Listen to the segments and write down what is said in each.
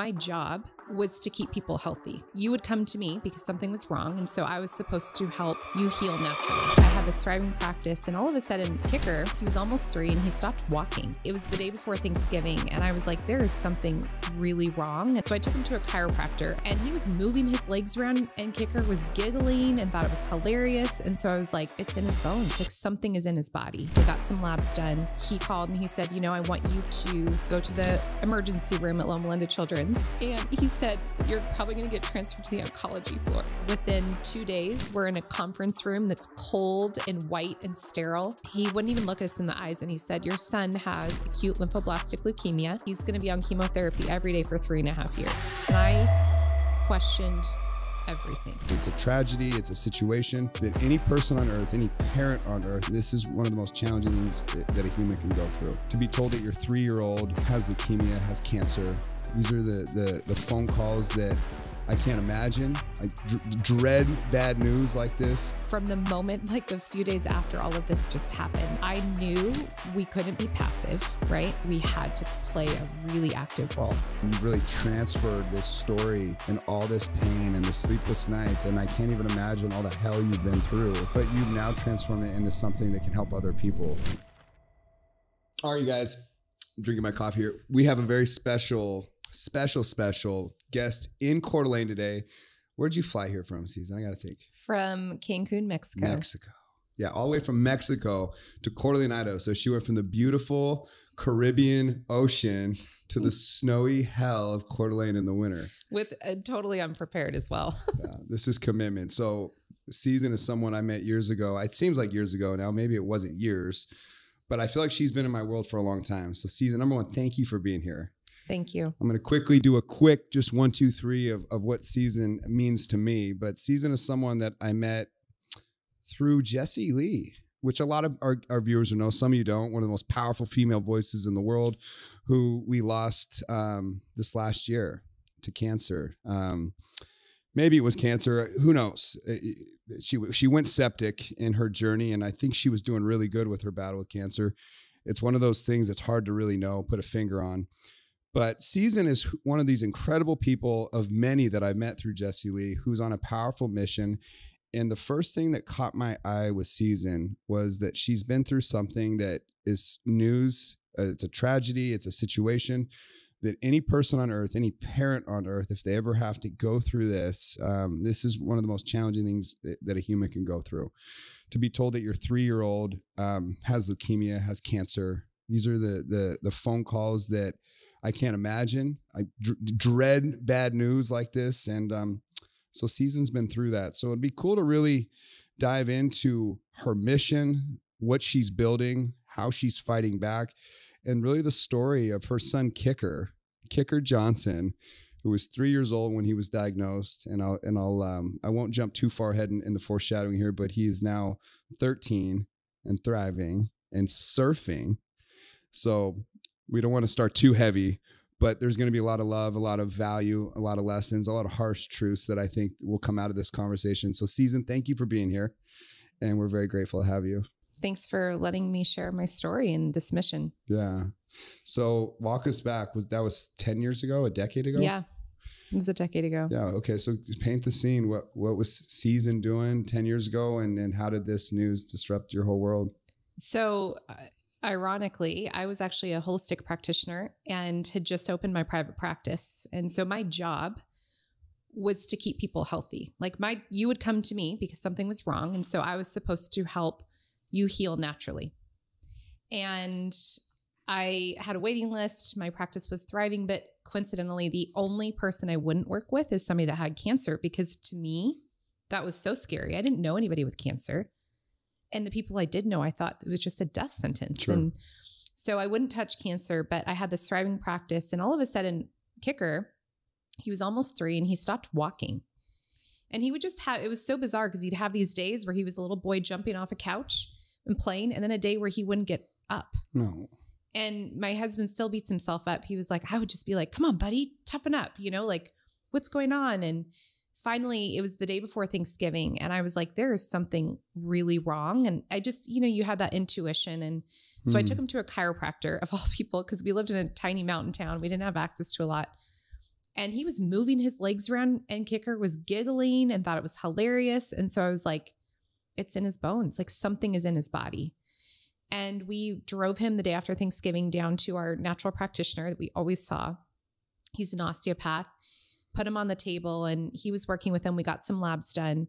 My job was to keep people healthy. You would come to me because something was wrong. And so I was supposed to help you heal naturally. I had this thriving practice, and all of a sudden, Kicker, he was almost 3 and he stopped walking. It was the day before Thanksgiving. And I was like, there is something really wrong. And so I took him to a chiropractor, and he was moving his legs around, and Kicker was giggling and thought it was hilarious. And so I was like, it's in his bones. Like, something is in his body. I got some labs done. He called and he said, you know, I want you to go to the emergency room at Loma Linda Children's. And he said, you're probably going to get transferred to the oncology floor. Within 2 days, we're in a conference room that's cold and white and sterile. He wouldn't even look us in the eyes. And he said, your son has acute lymphoblastic leukemia. He's going to be on chemotherapy every day for 3.5 years. And I questioned everything. It's a tragedy. It's a situation that any person on earth, any parent on earth, this is one of the most challenging things that a human can go through. To be told that your 3-year-old has leukemia, has cancer. These are the phone calls that I can't imagine. I dread bad news like this. From the moment, like those few days after all of this just happened, I knew we couldn't be passive, right? We had to play a really active role. You really transferred this story and all this pain and the sleepless nights, and I can't even imagine all the hell you've been through, but you've now transformed it into something that can help other people. All right, you guys, I'm drinking my coffee here. We have a very special guest in Coeur d'Alene today. Where'd you fly here from, Susan? I got to take. From Cancun, Mexico. Mexico. Yeah, all the way from Mexico to Coeur d'Alene, Idaho. So she went from the beautiful Caribbean Ocean to the snowy hell of Coeur d'Alene in the winter. With totally unprepared as well. Yeah, this is commitment. So Susan is someone I met years ago. It seems like years ago now. Maybe it wasn't years, but I feel like she's been in my world for a long time. So Susan, number one, thank you for being here. Thank you. I'm going to quickly do a quick, just 1, 2, 3 of what Susan means to me. But Susan is someone that I met through Jessie Lee, which a lot of our viewers will know. Some of you don't. One of the most powerful female voices in the world, who we lost this last year to cancer. Maybe it was cancer. Who knows? She went septic in her journey, and I think she was doing really good with her battle with cancer. It's one of those things that's hard to really know, put a finger on. But Susan is one of these incredible people of many that I met through Jessie Lee, who's on a powerful mission. And the first thing that caught my eye with Susan was that she's been through something that is news. It's a tragedy. It's a situation that any person on earth, any parent on earth, if they ever have to go through this, this is one of the most challenging things that a human can go through. To be told that your 3-year-old has leukemia, has cancer. These are the phone calls that I can't imagine. I dread bad news like this. And so Susan's been through that. So it'd be cool to really dive into her mission, what she's building, how she's fighting back, and really the story of her son, Kicker Johnson, who was 3 years old when he was diagnosed. And I won't jump too far ahead in the foreshadowing here, but he is now 13 and thriving and surfing. So we don't want to start too heavy, but there's going to be a lot of love, a lot of value, a lot of lessons, a lot of harsh truths that I think will come out of this conversation. So Susan, thank you for being here. And we're very grateful to have you. Thanks for letting me share my story and this mission. Yeah. So walk us back. That was 10 years ago, a decade ago? Yeah. It was a decade ago. Yeah. Okay. So paint the scene. What was Susan doing 10 years ago? And how did this news disrupt your whole world? So ironically, I was actually a holistic practitioner and had just opened my private practice. And so my job was to keep people healthy. Like you would come to me because something was wrong. And so I was supposed to help you heal naturally. And I had a waiting list. My practice was thriving, but coincidentally, the only person I wouldn't work with is somebody that had cancer, because to me, that was so scary. I didn't know anybody with cancer. And the people I did know, I thought it was just a death sentence. Sure. And so I wouldn't touch cancer, but I had this thriving practice. And all of a sudden, Kicker, he was almost 3 and he stopped walking. And he would just it was so bizarre because he'd have these days where he was a little boy jumping off a couch and playing, and then a day where he wouldn't get up. No. And my husband still beats himself up. He was like, I would just be like, come on, buddy, toughen up, like, what's going on? And finally, it was the day before Thanksgiving. And I was like, there is something really wrong. And I just, you had that intuition. And so I took him to a chiropractor of all people, because we lived in a tiny mountain town. We didn't have access to a lot. And he was moving his legs around, and Kicker was giggling and thought it was hilarious. And so I was like, it's in his bones. Like something is in his body. And we drove him the day after Thanksgiving down to our natural practitioner that we always saw. He's an osteopath. Put him on the table, and he was working with him. We got some labs done,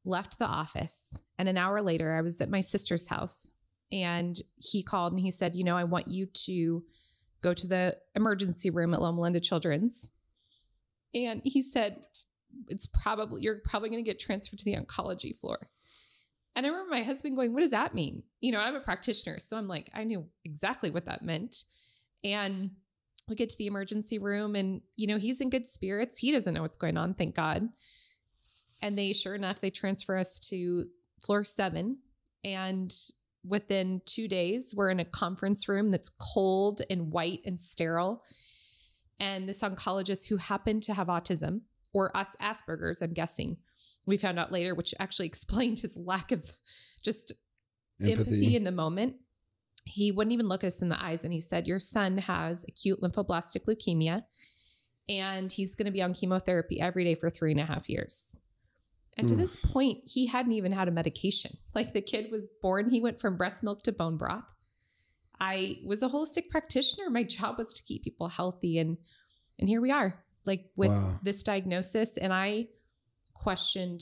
left the office. And an hour later, I was at my sister's house, and he called and he said, you know, I want you to go to the emergency room at Loma Linda Children's. And he said, you're probably going to get transferred to the oncology floor. And I remember my husband going, what does that mean? You know, I'm a practitioner. So I'm like, I knew exactly what that meant. And we get to the emergency room, and, you know, he's in good spirits. He doesn't know what's going on. Thank God. And sure enough, they transfer us to floor 7. And within 2 days, we're in a conference room that's cold and white and sterile. And this oncologist, who happened to have autism or Asperger's, I'm guessing, we found out later, which actually explained his lack of just empathy in the moment. He wouldn't even look us in the eyes. And he said, your son has acute lymphoblastic leukemia, and he's going to be on chemotherapy every day for 3.5 years. And to this point, he hadn't even had a medication. Like, the kid was born. He went from breast milk to bone broth. I was a holistic practitioner. My job was to keep people healthy. And here we are, like, with this diagnosis. And I questioned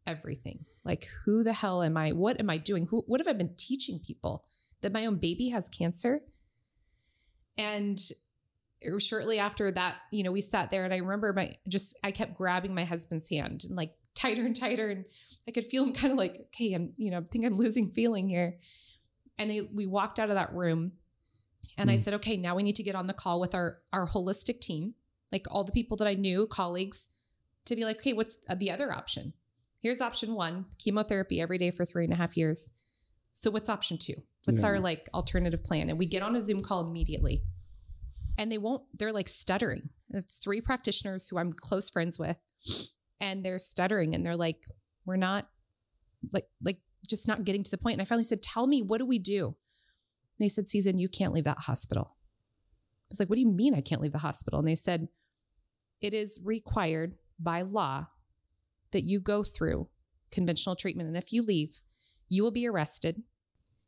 everything. Like, who the hell am I? What am I doing? What have I been teaching people? That my own baby has cancer? And shortly after that, you know, we sat there, and I remember I kept grabbing my husband's hand, and like tighter and tighter. And I could feel him kind of like, okay, I think I'm losing feeling here. And we walked out of that room, and I said, okay, now we need to get on the call with our holistic team, like all the people that I knew, colleagues, to be like, okay, what's the other option? Here's option 1, chemotherapy every day for 3.5 years. So what's option 2? What's our like alternative plan? And we get on a Zoom call immediately, and they're like stuttering. It's 3 practitioners who I'm close friends with, and they're stuttering, and they're like, we're not like just not getting to the point. And I finally said, tell me, what do we do? And they said, Susan, you can't leave that hospital. I was like, what do you mean I can't leave the hospital? And they said, it is required by law that you go through conventional treatment. And if you leave, you will be arrested,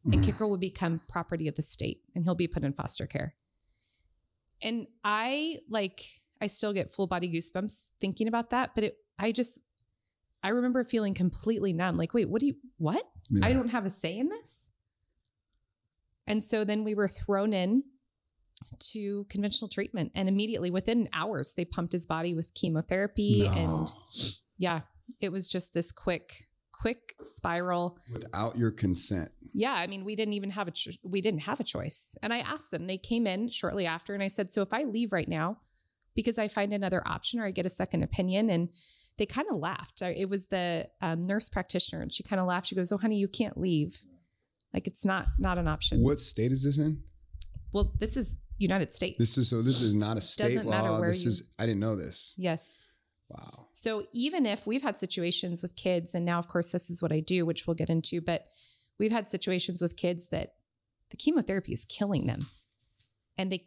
and Kicker will become property of the state, and he'll be put in foster care. And I still get full body goosebumps thinking about that. But I remember feeling completely numb. Like, wait, what? Yeah. I don't have a say in this. And so then we were thrown in to conventional treatment, and immediately within hours, they pumped his body with chemotherapy. And yeah, it was just this quick spiral without your consent. Yeah. I mean, we didn't have a choice. And I asked them, they came in shortly after, and I said, so if I leave right now because I find another option or I get a second opinion, and they kind of laughed. It was the nurse practitioner, and she kind of laughed. She goes, oh, honey, you can't leave. Like, it's not an option. What state is this in? Well, this is United States. This is not a state Doesn't law. matter where I didn't know this. Yes. Wow. So even if we've had situations with kids, and now of course this is what I do, which we'll get into, but we've had situations with kids that the chemotherapy is killing them, and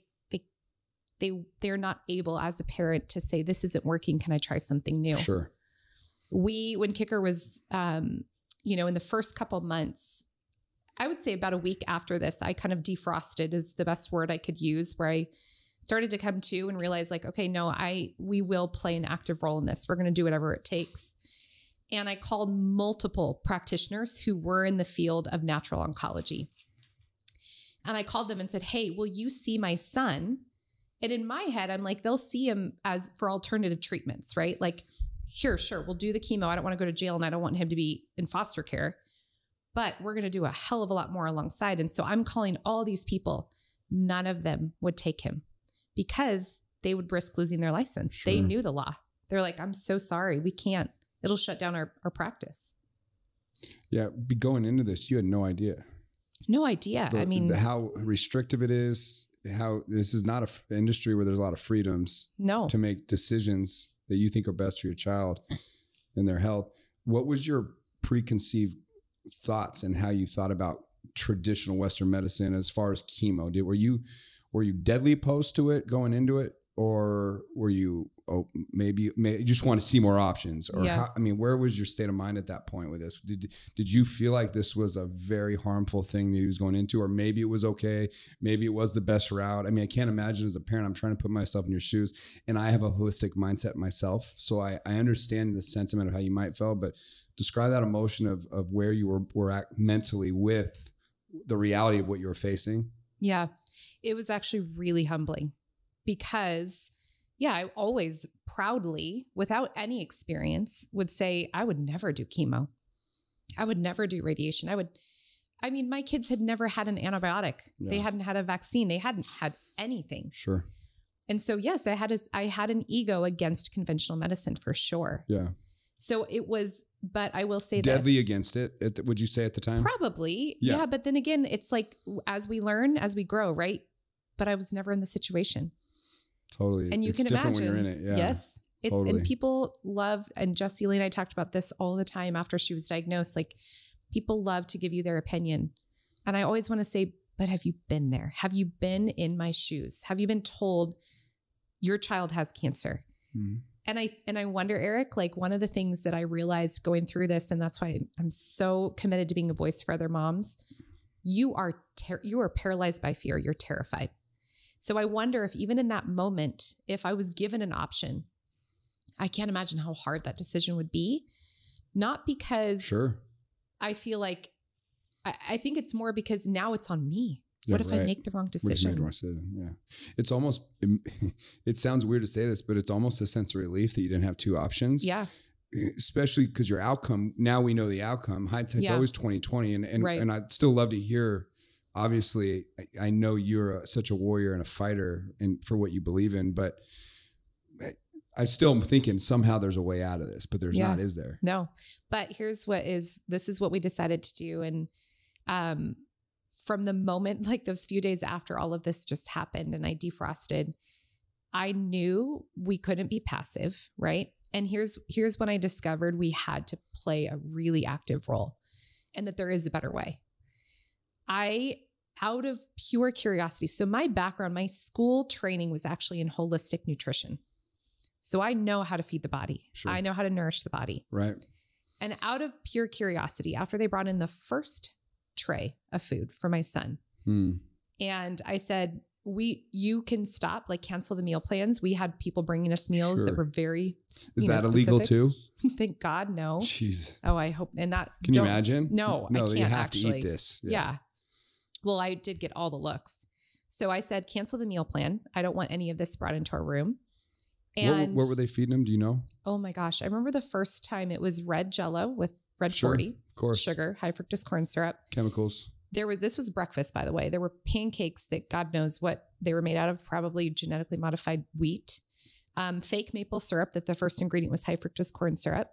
they're not able as a parent to say, this isn't working. Can I try something new? Sure. When Kicker was, in the first couple of months, I would say about a week after this, I kind of defrosted is the best word I could use, where I started to come to and realize, like, okay, no, we will play an active role in this. We're going to do whatever it takes. And I called multiple practitioners who were in the field of natural oncology. And I called them and said, hey, will you see my son? And in my head, I'm like, they'll see him as for alternative treatments, right? Like, here, sure, we'll do the chemo. I don't want to go to jail, and I don't want him to be in foster care, but we're going to do a hell of a lot more alongside. And so I'm calling all these people. None of them would take him, because they would risk losing their license. Sure. They knew the law. They're like, I'm so sorry. We can't. It'll shut down our practice. Yeah. Going into this, you had no idea. No idea. How restrictive it is, how this is not an industry where there's a lot of freedoms to make decisions that you think are best for your child and their health. What was your preconceived thoughts and how you thought about traditional Western medicine as far as chemo? Were you deadly opposed to it going into it, or were you, maybe you just want to see more options? Or Yeah. where was your state of mind at that point with this? Did you feel like this was a very harmful thing that he was going into, or maybe it was okay, maybe it was the best route? I can't imagine as a parent, I'm trying to put myself in your shoes, and I have a holistic mindset myself, so I understand the sentiment of how you might feel, but describe that emotion of where you were at mentally with the reality of what you were facing. Yeah, it was actually really humbling because, yeah, I always proudly, without any experience, would say I would never do chemo. I would never do radiation. My kids had never had an antibiotic. Yeah. They hadn't had a vaccine. They hadn't had anything. Sure. And so, yes, I had an ego against conventional medicine for sure. Yeah. So it was, but I will say deadly this. against it, would you say at the time? Probably. Yeah. But then again, it's like, as we learn, as we grow, right? But I was never in the situation. Totally. And you it's can imagine. When you're in it. Yeah. Yes. Totally. And people love, and Jessie Lee and I talked about this all the time after she was diagnosed, like people love to give you their opinion. And I always want to say, but have you been there? Have you been in my shoes? Have you been told your child has cancer? Mm-hmm. And I wonder, Eric, like one of the things that I realized going through this, and that's why I'm so committed to being a voice for other moms, you are paralyzed by fear. You're terrified. So I wonder if even in that moment, if I was given an option, I can't imagine how hard that decision would be. Not because sure. I feel like, I think it's more because now it's on me. Yeah, what if I make the wrong decision? Yeah. It's almost, it sounds weird to say this, but it's almost a sense of relief that you didn't have two options. Yeah. Especially because your outcome, now we know the outcome. Hindsight's always 20/20. And I'd still love to hear, obviously, I know you're such a warrior and a fighter and for what you believe in, but I still am thinking somehow there's a way out of this, but there's not, is there? No, but this is what we decided to do. And, from the moment, like those few days after all of this just happened and I defrosted, I knew we couldn't be passive, right? And here's when I discovered we had to play a really active role and that there is a better way. Out of pure curiosity, so my background, my school training was actually in holistic nutrition. So I know how to feed the body. Sure. I know how to nourish the body. Right. And out of pure curiosity, after they brought in the first tray of food for my son. And I said, you can stop, like cancel the meal plans. We had people bringing us meals that were very, is that illegal too? Thank God. No. Jeez. Oh, I hope. And that, can you imagine? No, I can't you have actually to eat this. Yeah. Well, I did get all the looks. So I said, cancel the meal plan. I don't want any of this brought into our room. And what were they feeding them? Do you know? Oh my gosh. I remember the first time it was red Jell-O with red 40, of course, sugar, high fructose corn syrup, chemicals. This was breakfast, by the way. There were pancakes that God knows what they were made out of, probably genetically modified wheat, fake maple syrup that the first ingredient was high fructose corn syrup.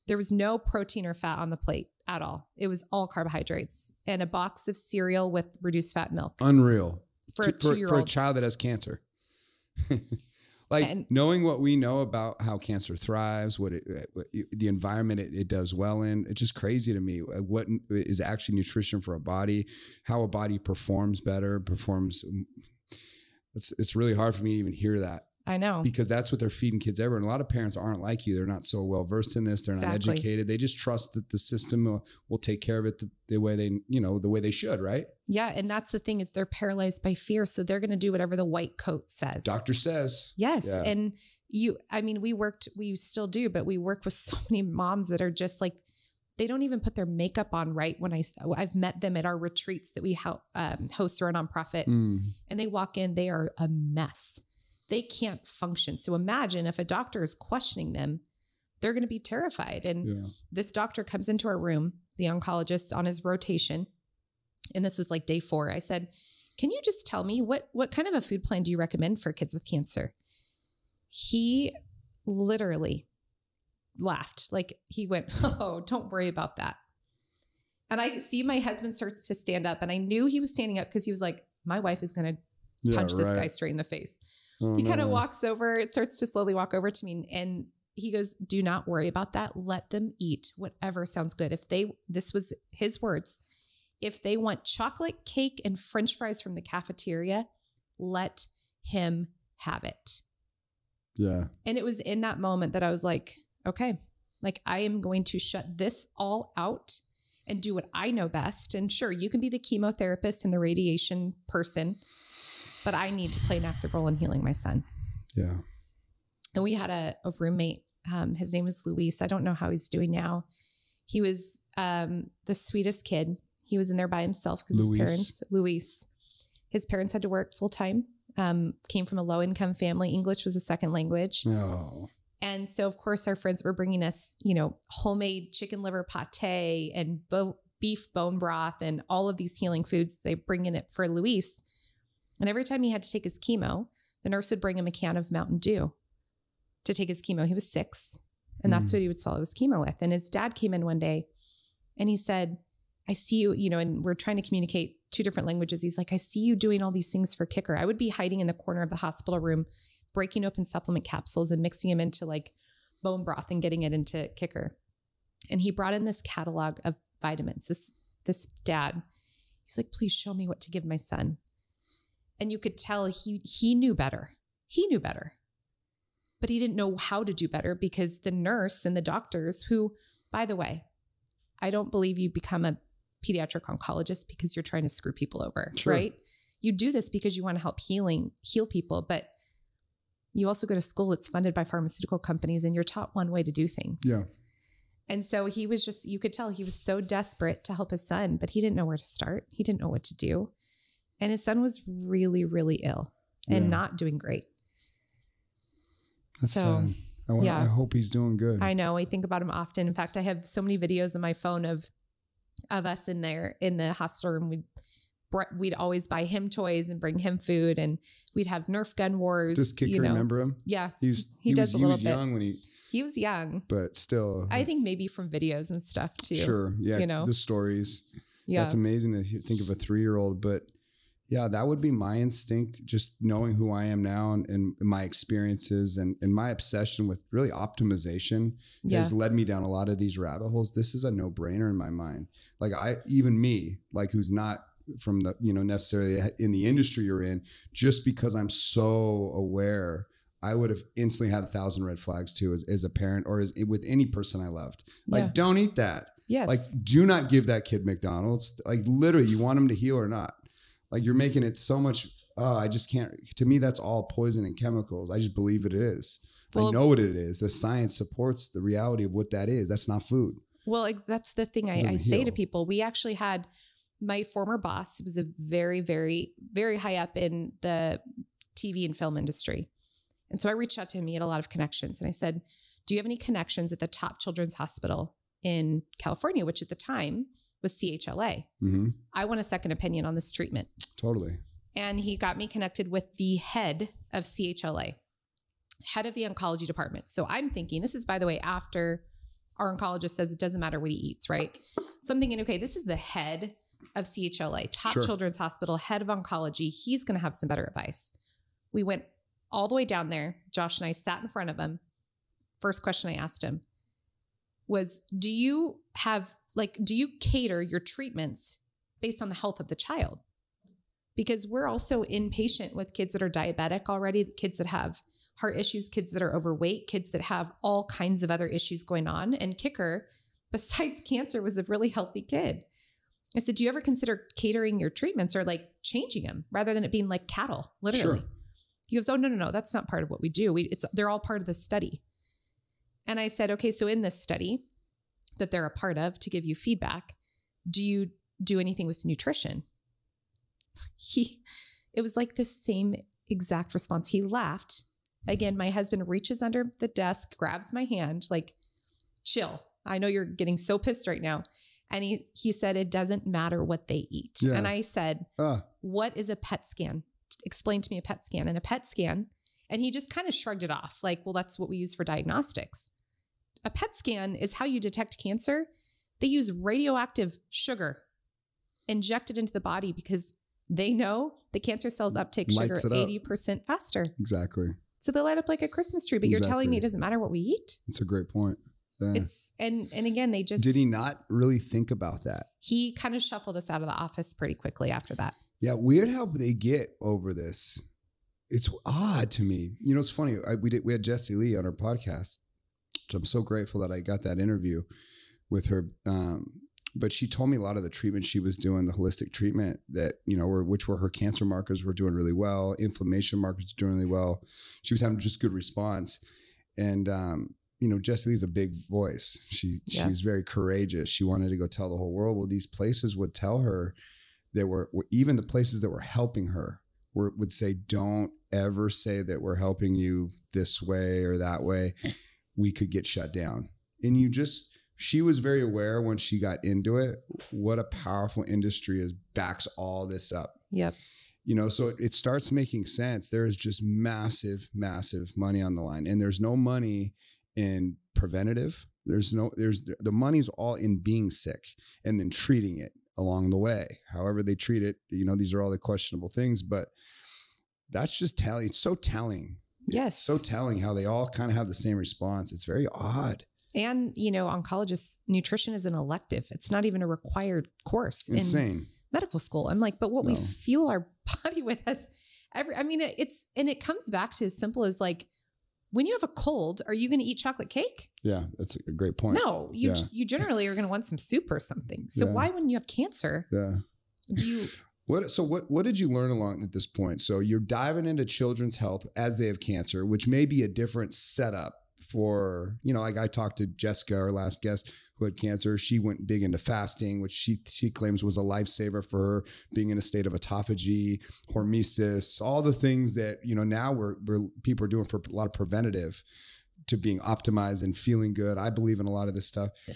There was no protein or fat on the plate at all. It was all carbohydrates and a box of cereal with reduced fat milk. Unreal. For a 2-year-old. For a child that has cancer. Knowing what we know about how cancer thrives, the environment it does well in, it's just crazy to me. What is actually nutrition for a body, how a body performs better, it's really hard for me to even hear that. I know. Because that's what they're feeding kids everywhere. And a lot of parents aren't like you. They're not so well versed in this. They're not educated. They just trust that the system will take care of it the way they should, right? Yeah. And that's the thing is they're paralyzed by fear. So they're going to do whatever the white coat says. Doctor says. Yes. Yeah. And we still do, but we work with so many moms that are just like, they don't even put their makeup on right. When I've met them at our retreats that we help host through a nonprofit and they walk in, they are a mess. They can't function. So imagine if a doctor is questioning them, they're going to be terrified. And this doctor comes into our room, the oncologist on his rotation. And this was like day 4. I said, can you just tell me what kind of a food plan do you recommend for kids with cancer? He literally laughed. Like he went, oh, don't worry about that. And I see my husband starts to stand up and I knew he was standing up because he was like, my wife is going to punch this guy straight in the face. He kind of walks over, it starts to slowly walk over to me and he goes, do not worry about that. Let them eat whatever sounds good. This was his words. If they want chocolate cake and French fries from the cafeteria, let him have it. Yeah. And it was in that moment that I was like, okay, like I am going to shut this all out and do what I know best. And sure, you can be the chemotherapist and the radiation person, but I need to play an active role in healing my son. Yeah. And we had a roommate. His name is Luis. I don't know how he's doing now. He was the sweetest kid. He was in there by himself because his parents had to work full time. Came from a low income family. English was a second language. Oh. And so, of course, our friends were bringing us, homemade chicken liver pate and beef bone broth and all of these healing foods. They bring in it for Luis. And every time he had to take his chemo, the nurse would bring him a can of Mountain Dew to take his chemo. He was 6, and that's what he would swallow his chemo with. And his dad came in one day and he said, I see you, and we're trying to communicate 2 different languages. He's like, I see you doing all these things for Kicker. I would be hiding in the corner of the hospital room, breaking open supplement capsules and mixing them into like bone broth and getting it into Kicker. And he brought in this catalog of vitamins. This dad, he's like, please show me what to give my son. And you could tell he knew better. He knew better, but he didn't know how to do better because the nurse and the doctors who, by the way, I don't believe you become a pediatric oncologist because you're trying to screw people over, right? You do this because you want to help heal people, but you also go to school that's funded by pharmaceutical companies and you're taught one way to do things. Yeah. And so he was just, you could tell he was so desperate to help his son, but he didn't know where to start. He didn't know what to do. And his son was really, really ill and not doing great. That's sad. I hope he's doing good. I know. I think about him often. In fact, I have so many videos on my phone of us in the hospital room. We'd always buy him toys and bring him food, and we'd have Nerf gun wars. Does Kicker remember him? Yeah. He was young when he was young, but still, I think maybe from videos and stuff too. Sure. Yeah. The stories. Yeah. That's amazing to think of a 3-year-old, but yeah, that would be my instinct. Just knowing who I am now and my experiences and my obsession with really optimization has led me down a lot of these rabbit holes. This is a no-brainer in my mind. Like even me, like who's not from the, necessarily in the industry you're in, just because I'm so aware, I would have instantly had 1,000 red flags too, as a parent or with any person I loved. Like, don't eat that. Yes. Like, do not give that kid McDonald's. Like literally, you want him to heal or not. Like you're making it so much, I just can't, to me, that's all poison and chemicals. I just believe it is. Well, I know what it is. The science supports the reality of what that is. That's not food. Well, that's the thing I say to people. We actually had my former boss, who was a very, very, very high up in the TV and film industry. And so I reached out to him. He had a lot of connections. And I said, do you have any connections at the top children's hospital in California, which at the time was CHLA. Mm-hmm. I want a second opinion on this treatment. Totally. And he got me connected with the head of CHLA, head of the oncology department. So I'm thinking, this is, by the way, after our oncologist says it doesn't matter what he eats, right? So I'm thinking, okay, this is the head of CHLA, top children's hospital, head of oncology. He's going to have some better advice. We went all the way down there. Josh and I sat in front of him. First question I asked him was, do you cater your treatments based on the health of the child? Because we're also inpatient with kids that are diabetic already, kids that have heart issues, kids that are overweight, kids that have all kinds of other issues going on. And Kicker, besides cancer, was a really healthy kid. I said, do you ever consider catering your treatments or like changing them rather than it being like cattle, literally? Sure. He goes, oh, no, that's not part of what we do. They're all part of the study. And I said, okay, so in this study that they're a part of to give you feedback, do you do anything with nutrition? It was like the same exact response. He laughed. Again, my husband reaches under the desk, grabs my hand, like, chill. I know you're getting so pissed right now. And he said, it doesn't matter what they eat. Yeah. And I said, what is a PET scan? Explain to me a PET scan. And a PET scan, and he just kind of shrugged it off. Like, well, that's what we use for diagnostics. A PET scan is how you detect cancer. They use radioactive sugar injected into the body because they know the cancer cells uptake sugar 80% faster. Exactly. So they light up like a Christmas tree, but you're telling me it doesn't matter what we eat? It's a great point. Yeah. And again, they just... Did he not really think about that? He kind of shuffled us out of the office pretty quickly after that. Yeah. Weird how they get over this. it's odd to me. You know, it's funny. We had Jessie Lee on our podcast, which I'm so grateful that I got that interview with her. But she told me a lot of the treatment she was doing, the holistic treatment that, you know, which were her cancer markers were doing really well. Inflammation markers were doing really well. She was having just good response. And, you know, Jessie Lee's a big voice. She was very courageous. She wanted to go tell the whole world. Well, these places would tell her even the places that were helping her would say, don't ever say that we're helping you this way or that way. We could get shut down. And she was very aware when she got into it, what a powerful industry backs all this up. Yep. You know, so it starts making sense. There is just massive, massive money on the line, and there's no money in preventative. The money's all in being sick and then treating it along the way. However they treat it, you know, these are all the questionable things, but that's just telling. It's so telling. Yes. It's so telling how they all kind of have the same response. It's very odd. And, you know, oncologists, nutrition is an elective. It's not even a required course in medical school. I'm like, but what we fuel our body with it comes back to as simple as like, when you have a cold, are you going to eat chocolate cake? Yeah, that's a great point. No, you generally are going to want some soup or something. So why, when you have cancer, What did you learn along at this point? So you're diving into children's health as they have cancer, which may be a different setup for, you know, like I talked to Jessica, our last guest who had cancer. She went big into fasting, which she claims was a lifesaver for her, being in a state of autophagy, hormesis, all the things that, you know, now people are doing for a lot of preventative to being optimized and feeling good. I believe in a lot of this stuff. Yeah.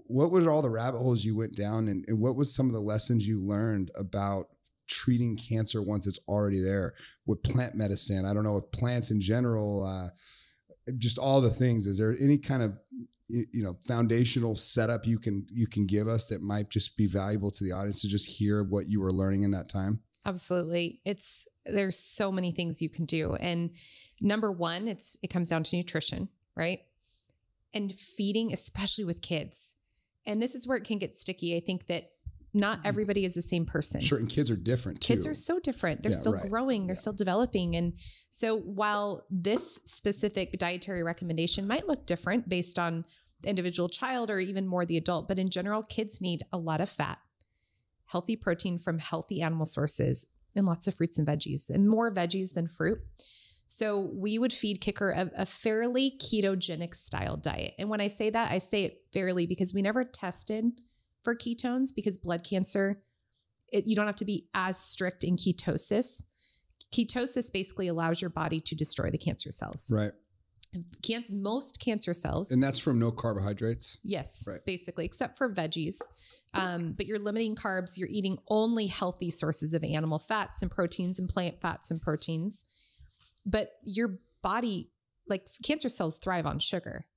What were all the rabbit holes you went down, and what was some of the lessons you learned about treating cancer once it's already there with plant medicine? I don't know, with plants in general, just all the things. Is there any kind of, you know, foundational setup you can give us that might just be valuable to the audience to just hear what you were learning in that time? Absolutely. There's so many things you can do. And number one, it comes down to nutrition, right? And feeding, especially with kids. And this is where it can get sticky. I think that not everybody is the same person. Sure. And kids are different too. Kids are so different. They're still growing. They're still developing. And so while this specific dietary recommendation might look different based on the individual child or even more the adult, but in general, kids need a lot of fat, healthy protein from healthy animal sources, and lots of fruits and veggies, and more veggies than fruit. So we would feed Kicker a fairly ketogenic style diet. And when I say that, I say it fairly because we never tested for ketones, because blood cancer, you don't have to be as strict in ketosis. Ketosis basically allows your body to destroy the cancer cells. Right. Most cancer cells. And that's from no carbohydrates? Yes, right. Basically, except for veggies. But you're limiting carbs. You're eating only healthy sources of animal fats and proteins and plant fats and proteins. But your body, like cancer cells, thrive on sugar.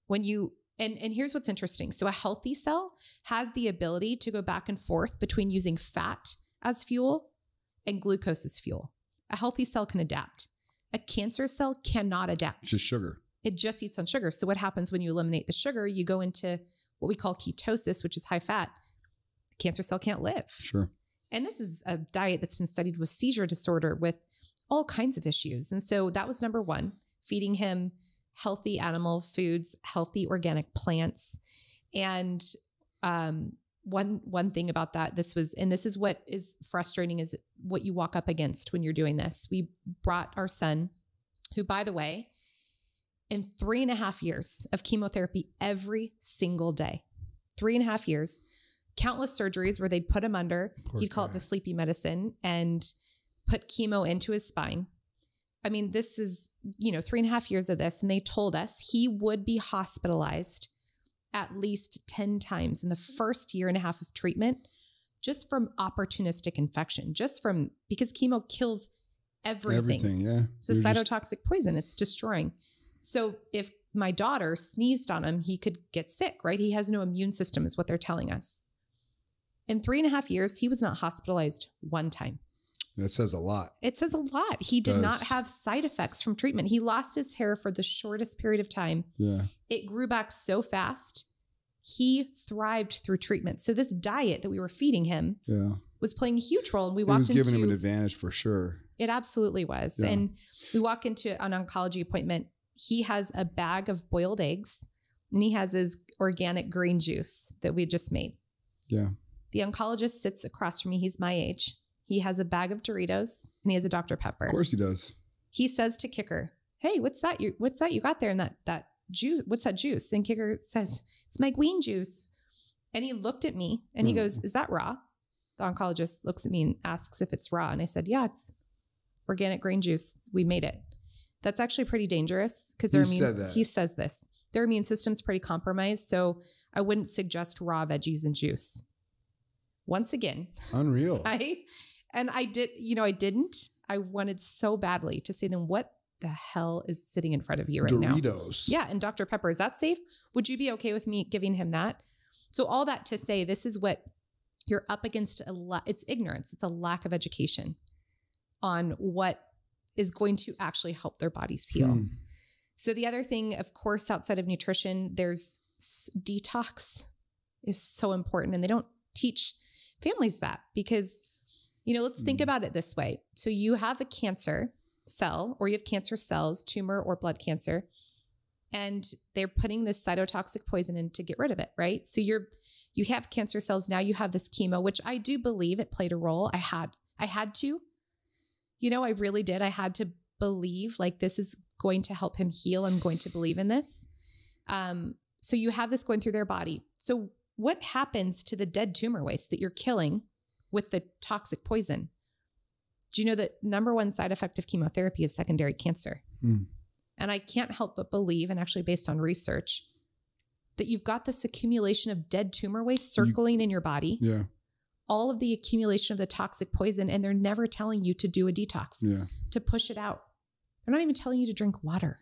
And here's what's interesting. So a healthy cell has the ability to go back and forth between using fat as fuel and glucose as fuel. A healthy cell can adapt. A cancer cell cannot adapt. Just sugar. It just eats on sugar. So what happens when you eliminate the sugar? You go into what we call ketosis, which is high fat. The cancer cell can't live. Sure. And this is a diet that's been studied with seizure disorder, with all kinds of issues. And so that was number one, feeding him healthy animal foods, healthy organic plants. And one thing about that, this is what is frustrating, is what you walk up against when you're doing this. We brought our son, who, by the way, in 3.5 years of chemotherapy every single day, 3.5 years, countless surgeries where they'd put him under, he'd call it the sleepy medicine, and put chemo into his spine. I mean, this is, 3.5 years of this. And they told us he would be hospitalized at least 10 times in the first 1.5 years of treatment, just from opportunistic infection, because chemo kills everything. Everything, yeah. It's a cytotoxic poison. It's destroying. So if my daughter sneezed on him, he could get sick, right? He has no immune system, is what they're telling us. In 3.5 years, he was not hospitalized one time. That says a lot. It says a lot. He did not have side effects from treatment. He lost his hair for the shortest period of time. Yeah. It grew back so fast. He thrived through treatment. So this diet that we were feeding him was playing a huge role. And we walked into... It was giving him an advantage for sure. It absolutely was. Yeah. And we walk into an oncology appointment. He has a bag of boiled eggs and he has his organic green juice that we just made. Yeah. The oncologist sits across from me. He's my age. He has a bag of Doritos and he has a Dr. Pepper. Of course he does. He says to Kicker, "Hey, what's that you got there in that juice? What's that juice?" And Kicker says, "It's my green juice." And he looked at me and he goes, "Is that raw?" The oncologist looks at me and asks if it's raw. And I said, "Yeah, it's organic green juice. We made it." That's actually pretty dangerous because he says this. Their immune system's pretty compromised. So I wouldn't suggest raw veggies and juice. Once again. Unreal. I didn't. I wanted so badly to say, then what the hell is sitting in front of you right now? Doritos. Yeah. And Dr. Pepper, is that safe? Would you be okay with me giving him that? So all that to say, this is what you're up against. It's ignorance. It's a lack of education on what is going to actually help their bodies heal. So the other thing, of course, outside of nutrition, there's detox is so important. And they don't teach families that because, let's think about it this way. So you have a cancer cell or you have cancer cells, tumor or blood cancer, and they're putting this cytotoxic poison in to get rid of it, right? So you have cancer cells. Now you have this chemo, which I do believe it played a role. I had to, I really did. I had to believe like this is going to help him heal. I'm going to believe in this. So you have this going through their body. So what happens to the dead tumor waste that you're killing with the toxic poison? Do you know that number one side effect of chemotherapy is secondary cancer? And I can't help but believe, and actually based on research, that you've got this accumulation of dead tumor waste circling in your body. Yeah. All of the accumulation of the toxic poison, and they're never telling you to do a detox, to push it out. They're not even telling you to drink water.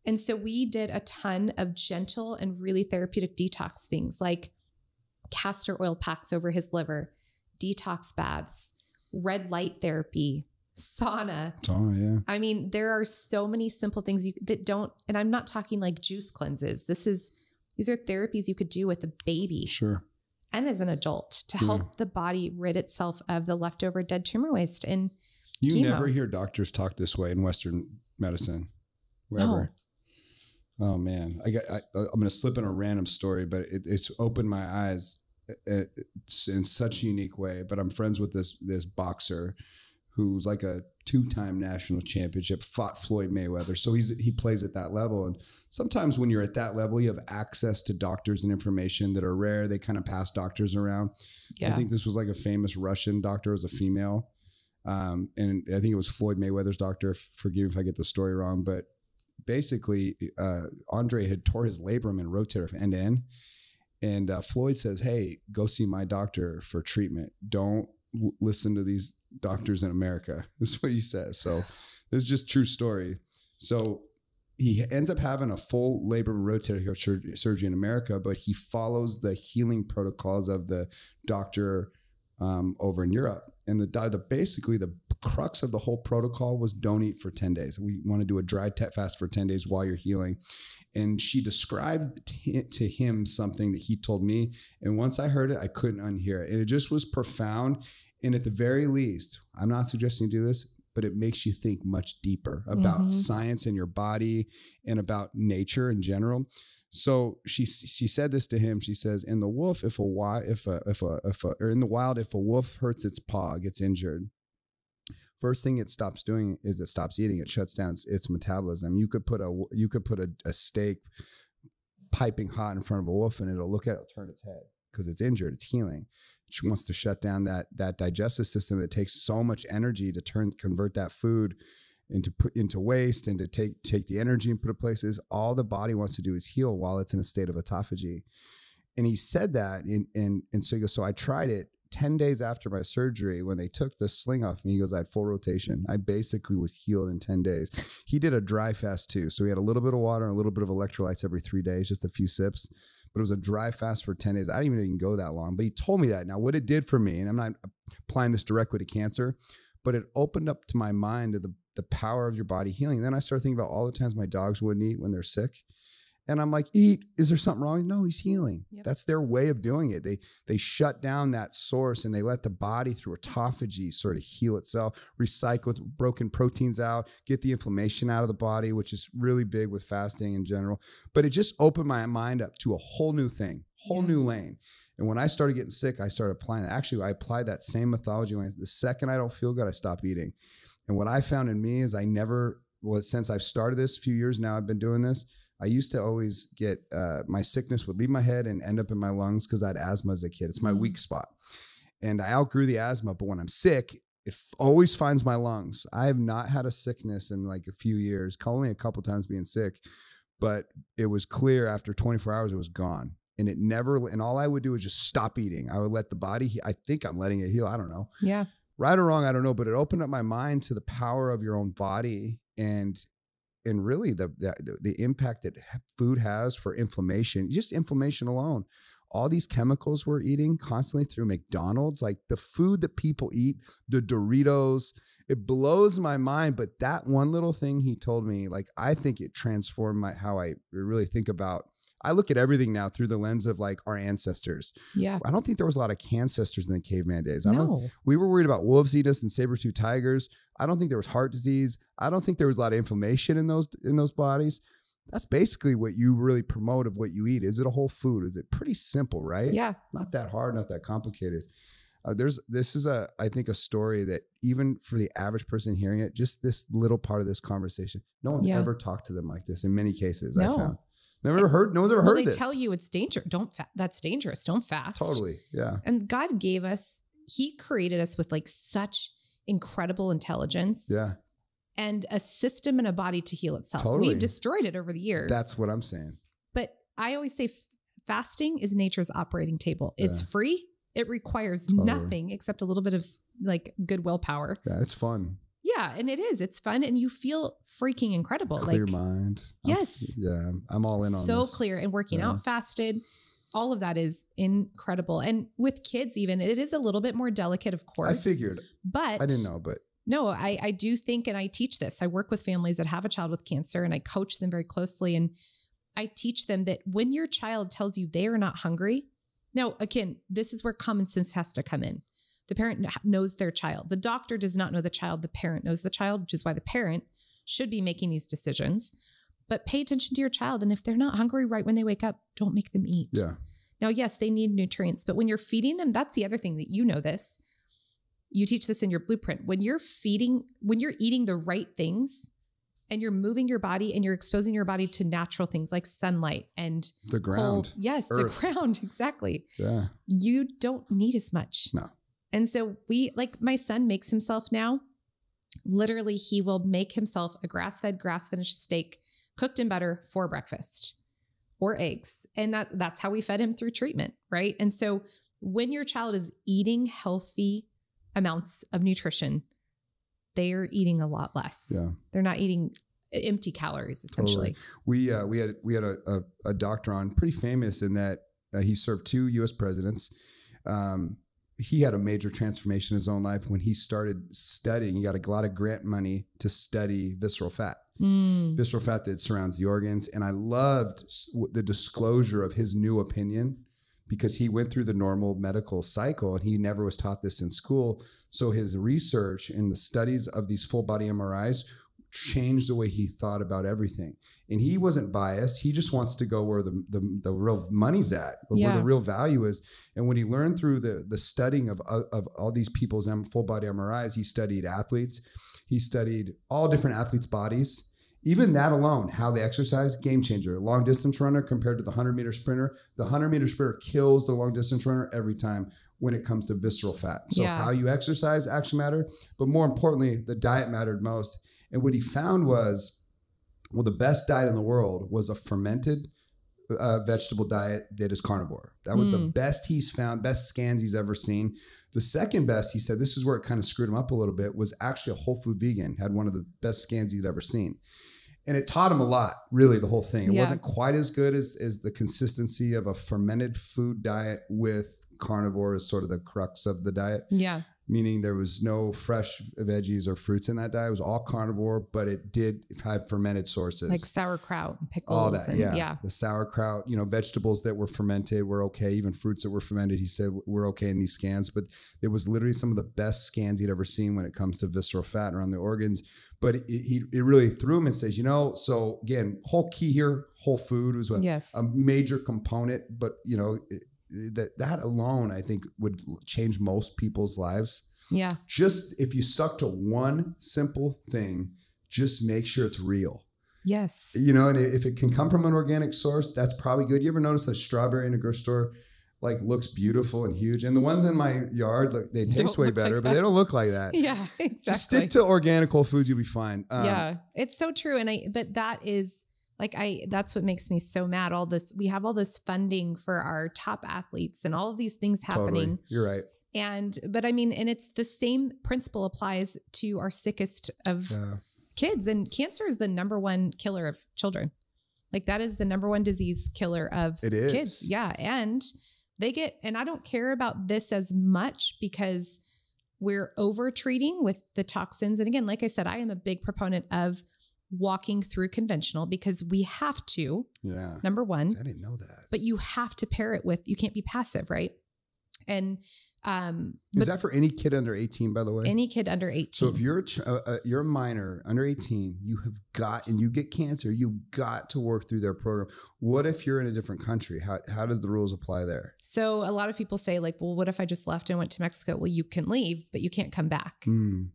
And so we did a ton of gentle and really therapeutic detox things like castor oil packs over his liver, detox baths, red light therapy, sauna. Yeah. I mean, there are so many simple things that don't, and I'm not talking like juice cleanses. These are therapies you could do with a baby. Sure. And as an adult to help the body rid itself of the leftover dead tumor waste. And you chemo. Never hear doctors talk this way in Western medicine, wherever. No. Oh man, I'm going to slip in a random story, but it's opened my eyes in such a unique way. But I'm friends with this boxer who's like a 2-time national championship, fought Floyd Mayweather. So he plays at that level. And sometimes when you're at that level, you have access to doctors and information that are rare. They kind of pass doctors around. Yeah. I think this was like a famous Russian doctor, it was a female. And I think it was Floyd Mayweather's doctor. Forgive me if I get the story wrong, but basically Andre had tore his labrum and rotator end to end. And Floyd says, "Hey, go see my doctor for treatment. Don't listen to these doctors in America." This is what he says. So this is just true story. So he ends up having a full labrum and rotator surgery in America, but he follows the healing protocols of the doctor over in Europe. And basically the crux of the whole protocol was don't eat for 10 days. We want to do a dry fast for 10 days while you're healing. And she described to him something that he told me. And once I heard it, I couldn't unhear it. And it just was profound. And at the very least, I'm not suggesting you do this, but it makes you think much deeper about science in your body and about nature in general. So she said this to him. She says, in the wild, if a wolf hurts its paw, gets injured, first thing it stops doing is it stops eating. It shuts down its metabolism. You could put a steak piping hot in front of a wolf and it'll look at it, it'll turn its head because it's injured. It's healing. She wants to shut down that digestive system that takes so much energy to convert that food into waste and to take the energy and put it places. All the body wants to do is heal while it's in a state of autophagy. And he said that, and so he goes, so I tried it 10 days after my surgery. When they took the sling off me, he goes, I had full rotation. I basically was healed in 10 days. He did a dry fast too. So he had a little bit of water and a little bit of electrolytes every 3 days, just a few sips. But it was a dry fast for 10 days. I didn't even go that long, but he told me that. Now, what it did for me, and I'm not applying this directly to cancer, but it opened up to my mind to the power of your body healing. And then I started thinking about all the times my dogs wouldn't eat when they're sick. And I'm like, eat. Is there something wrong? No, he's healing. Yep. That's their way of doing it. They shut down that source and they let the body through autophagy sort of heal itself, recycle broken proteins out, get the inflammation out of the body, which is really big with fasting in general. But it just opened my mind up to a whole new thing, whole new lane. And when I started getting sick, I started applying it. Actually, I applied that same methodology. The second I don't feel good, I stop eating. And what I found in me is since I've started this a few years now, I've been doing this. I used to always get, my sickness would leave my head and end up in my lungs because I had asthma as a kid. It's my weak spot. And I outgrew the asthma, but when I'm sick, it always finds my lungs. I have not had a sickness in like a few years, only a couple times being sick, but it was clear after 24 hours, it was gone. And and all I would do is just stop eating. I would let the body, I think I'm letting it heal. I don't know. Yeah. Right or wrong, I don't know, but it opened up my mind to the power of your own body and really the impact that food has for inflammation, just inflammation alone. All these chemicals we're eating constantly through McDonald's, like the food that people eat, the Doritos, it blows my mind. But that one little thing he told me, like, I think it transformed how I really think about. I look at everything now through the lens of like our ancestors. Yeah. I don't think there was a lot of ancestors in the caveman days. We were worried about wolves eat us and saber-tooth tigers. I don't think there was heart disease. I don't think there was a lot of inflammation in those bodies. That's basically what you really promote of what you eat. Is it a whole food? Is it pretty simple, right? Yeah. Not that hard, not that complicated. This is I think a story that even for the average person hearing it, just this little part of this conversation, no one's ever talked to them like this in many cases. I found. No one's ever heard this. They tell you it's dangerous. That's dangerous. Don't fast. Totally. Yeah. And God gave us, he created us with like such incredible intelligence. Yeah. And a system and a body to heal itself. Totally. We've destroyed it over the years. That's what I'm saying. But I always say fasting is nature's operating table. It's free. It requires nothing except a little bit of like good willpower. Yeah. It's fun. Yeah, and it is. It's fun, and you feel freaking incredible. Clear mind. Yes. I'm all in on this. So clear, and working out fasted, all of that is incredible. And with kids even, it is a little bit more delicate, of course. I figured. But I didn't know, but. No, I do think, and I teach this. I work with families that have a child with cancer, and I coach them very closely. And I teach them that when your child tells you they are not hungry, now, again, this is where common sense has to come in. The parent knows their child. The doctor does not know the child. The parent knows the child, which is why the parent should be making these decisions. But pay attention to your child. And if they're not hungry right when they wake up, don't make them eat. Yeah. Now, yes, they need nutrients, but when you're feeding them, that's the other thing that you know this. You teach this in your blueprint. When you're eating the right things and you're moving your body and you're exposing your body to natural things like sunlight and the ground. Yes, Earth. The ground. Exactly. Yeah. You don't need as much. No. And so like my son makes himself now, literally he will make himself a grass-fed, grass-finished steak cooked in butter for breakfast or eggs. And that's how we fed him through treatment. Right. And so when your child is eating healthy amounts of nutrition, they are eating a lot less. Yeah. They're not eating empty calories, essentially. Totally. We had a doctor on, pretty famous in that he served 2 U.S. presidents. He had a major transformation in his own life when he started studying. He got a lot of grant money to study visceral fat, visceral fat that surrounds the organs. And I loved the disclosure of his new opinion because he went through the normal medical cycle and he never was taught this in school. So his research and the studies of these full body MRIs changed the way he thought about everything. And he wasn't biased. He just wants to go where the real money's at, where the real value is. And when he learned through the studying of all these people's full body MRIs, he studied athletes. He studied all different athletes' bodies. Even that alone, how they exercise, game changer. Long distance runner compared to the 100-meter sprinter. The 100-meter sprinter kills the long distance runner every time when it comes to visceral fat. So how you exercise actually mattered. But more importantly, the diet mattered most. And what he found was, well, the best diet in the world was a fermented vegetable diet that is carnivore. That was the best he's found, best scans he's ever seen. The second best, he said, this is where it kind of screwed him up a little bit, was actually a whole food vegan, had one of the best scans he'd ever seen. And it taught him a lot, really, the whole thing. It wasn't quite as good as the consistency of a fermented food diet with carnivore as sort of the crux of the diet. Yeah. meaning there was no fresh veggies or fruits in that diet. It was all carnivore, but it did have fermented sources. Like sauerkraut and pickles. All that, and, yeah. The sauerkraut, vegetables that were fermented were okay. Even fruits that were fermented, he said, were okay in these scans. But it was literally some of the best scans he'd ever seen when it comes to visceral fat around the organs. But it really threw him and says, so again, whole key here, whole food was a major component. But, that alone, I think, would change most people's lives. Yeah. Just if you stuck to one simple thing, just make sure it's real. Yes. And if it can come from an organic source, that's probably good. You ever notice a strawberry in a grocery store looks beautiful and huge? And the ones in my yard, they taste way better, but they don't look like that. Yeah, exactly. Just stick to organic whole foods, you'll be fine. Yeah, it's so true. But that is that's what makes me so mad. We have all this funding for our top athletes and all of these things happening. Totally. You're right. And it's the same principle applies to our sickest of kids. And cancer is the number one killer of children. That is the number one disease killer of kids. Yeah. And and I don't care about this as much because we're over treating with the toxins. And again, like I said, I am a big proponent of walking through conventional because we have to. Yeah. Number one. I didn't know that. But you have to pair it with, you can't be passive, right? And is that for any kid under 18, by the way? Any kid under 18. So if you're a minor under 18, and you get cancer, you've got to work through their program. What if you're in a different country? How do the rules apply there? So a lot of people say well, what if I just left and went to Mexico? Well, you can leave, but you can't come back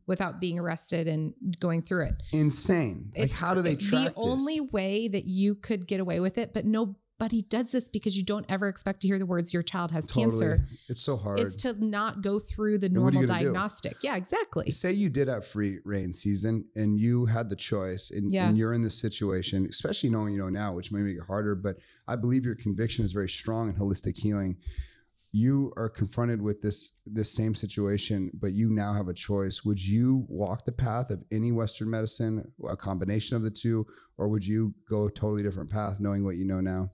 without being arrested and going through it. Insane. How do they track this? The only way that you could get away with it, but nobody does this because you don't ever expect to hear the words your child has cancer. It's so hard. Is to not go through the normal diagnostic. Yeah, exactly. Say you did have free reign season and you had the choice and you're in this situation, especially knowing now, which may make it harder, but I believe your conviction is very strong in holistic healing. You are confronted with this same situation, but you now have a choice. Would you walk the path of any Western medicine, a combination of the two, or would you go a totally different path knowing what you know now?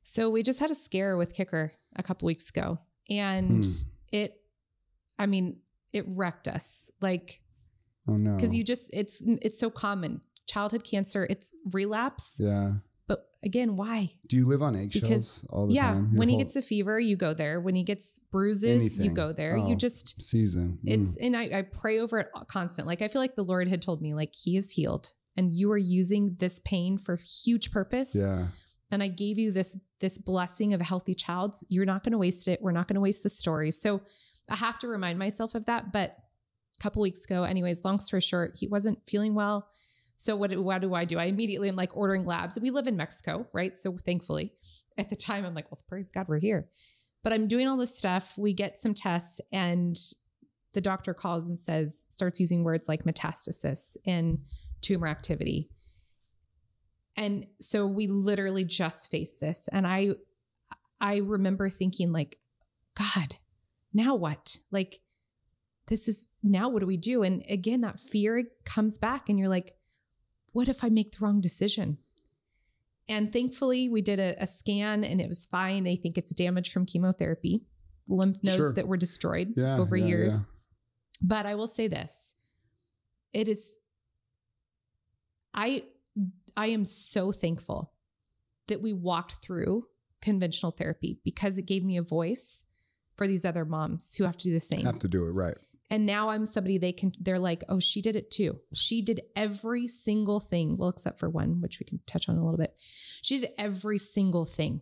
So we just had a scare with Kicker a couple weeks ago and it wrecked us. Oh no. Cause it's so common. Childhood cancer, it's relapse. Yeah. But again, why? Do you live on eggshells all the time? When he gets a fever, you go there. When he gets bruises, you go there. You just season. And I pray over it constantly. I feel like the Lord had told me he is healed and you are using this pain for huge purpose. Yeah. And I gave you this blessing of a healthy child. You're not going to waste it. We're not going to waste the story. So I have to remind myself of that. But a couple weeks ago, anyways, long story short, he wasn't feeling well. So what do I do? I immediately am ordering labs. We live in Mexico, right? So thankfully at the time I'm well, praise God, we're here. But I'm doing all this stuff. We get some tests and the doctor calls and starts using words like metastasis and tumor activity. And so we literally just faced this. And I remember thinking God, now what? This is now what do we do? And again, that fear comes back and you're what if I make the wrong decision? And thankfully we did a scan and it was fine. They think it's damage from chemotherapy, lymph nodes that were destroyed over years. Yeah. But I will say this, I am so thankful that we walked through conventional therapy because it gave me a voice for these other moms who have to do the same. Have to do it, right. And now I'm somebody they're oh, she did it too. She did every single thing. Well, except for one, which we can touch on a little bit. She did every single thing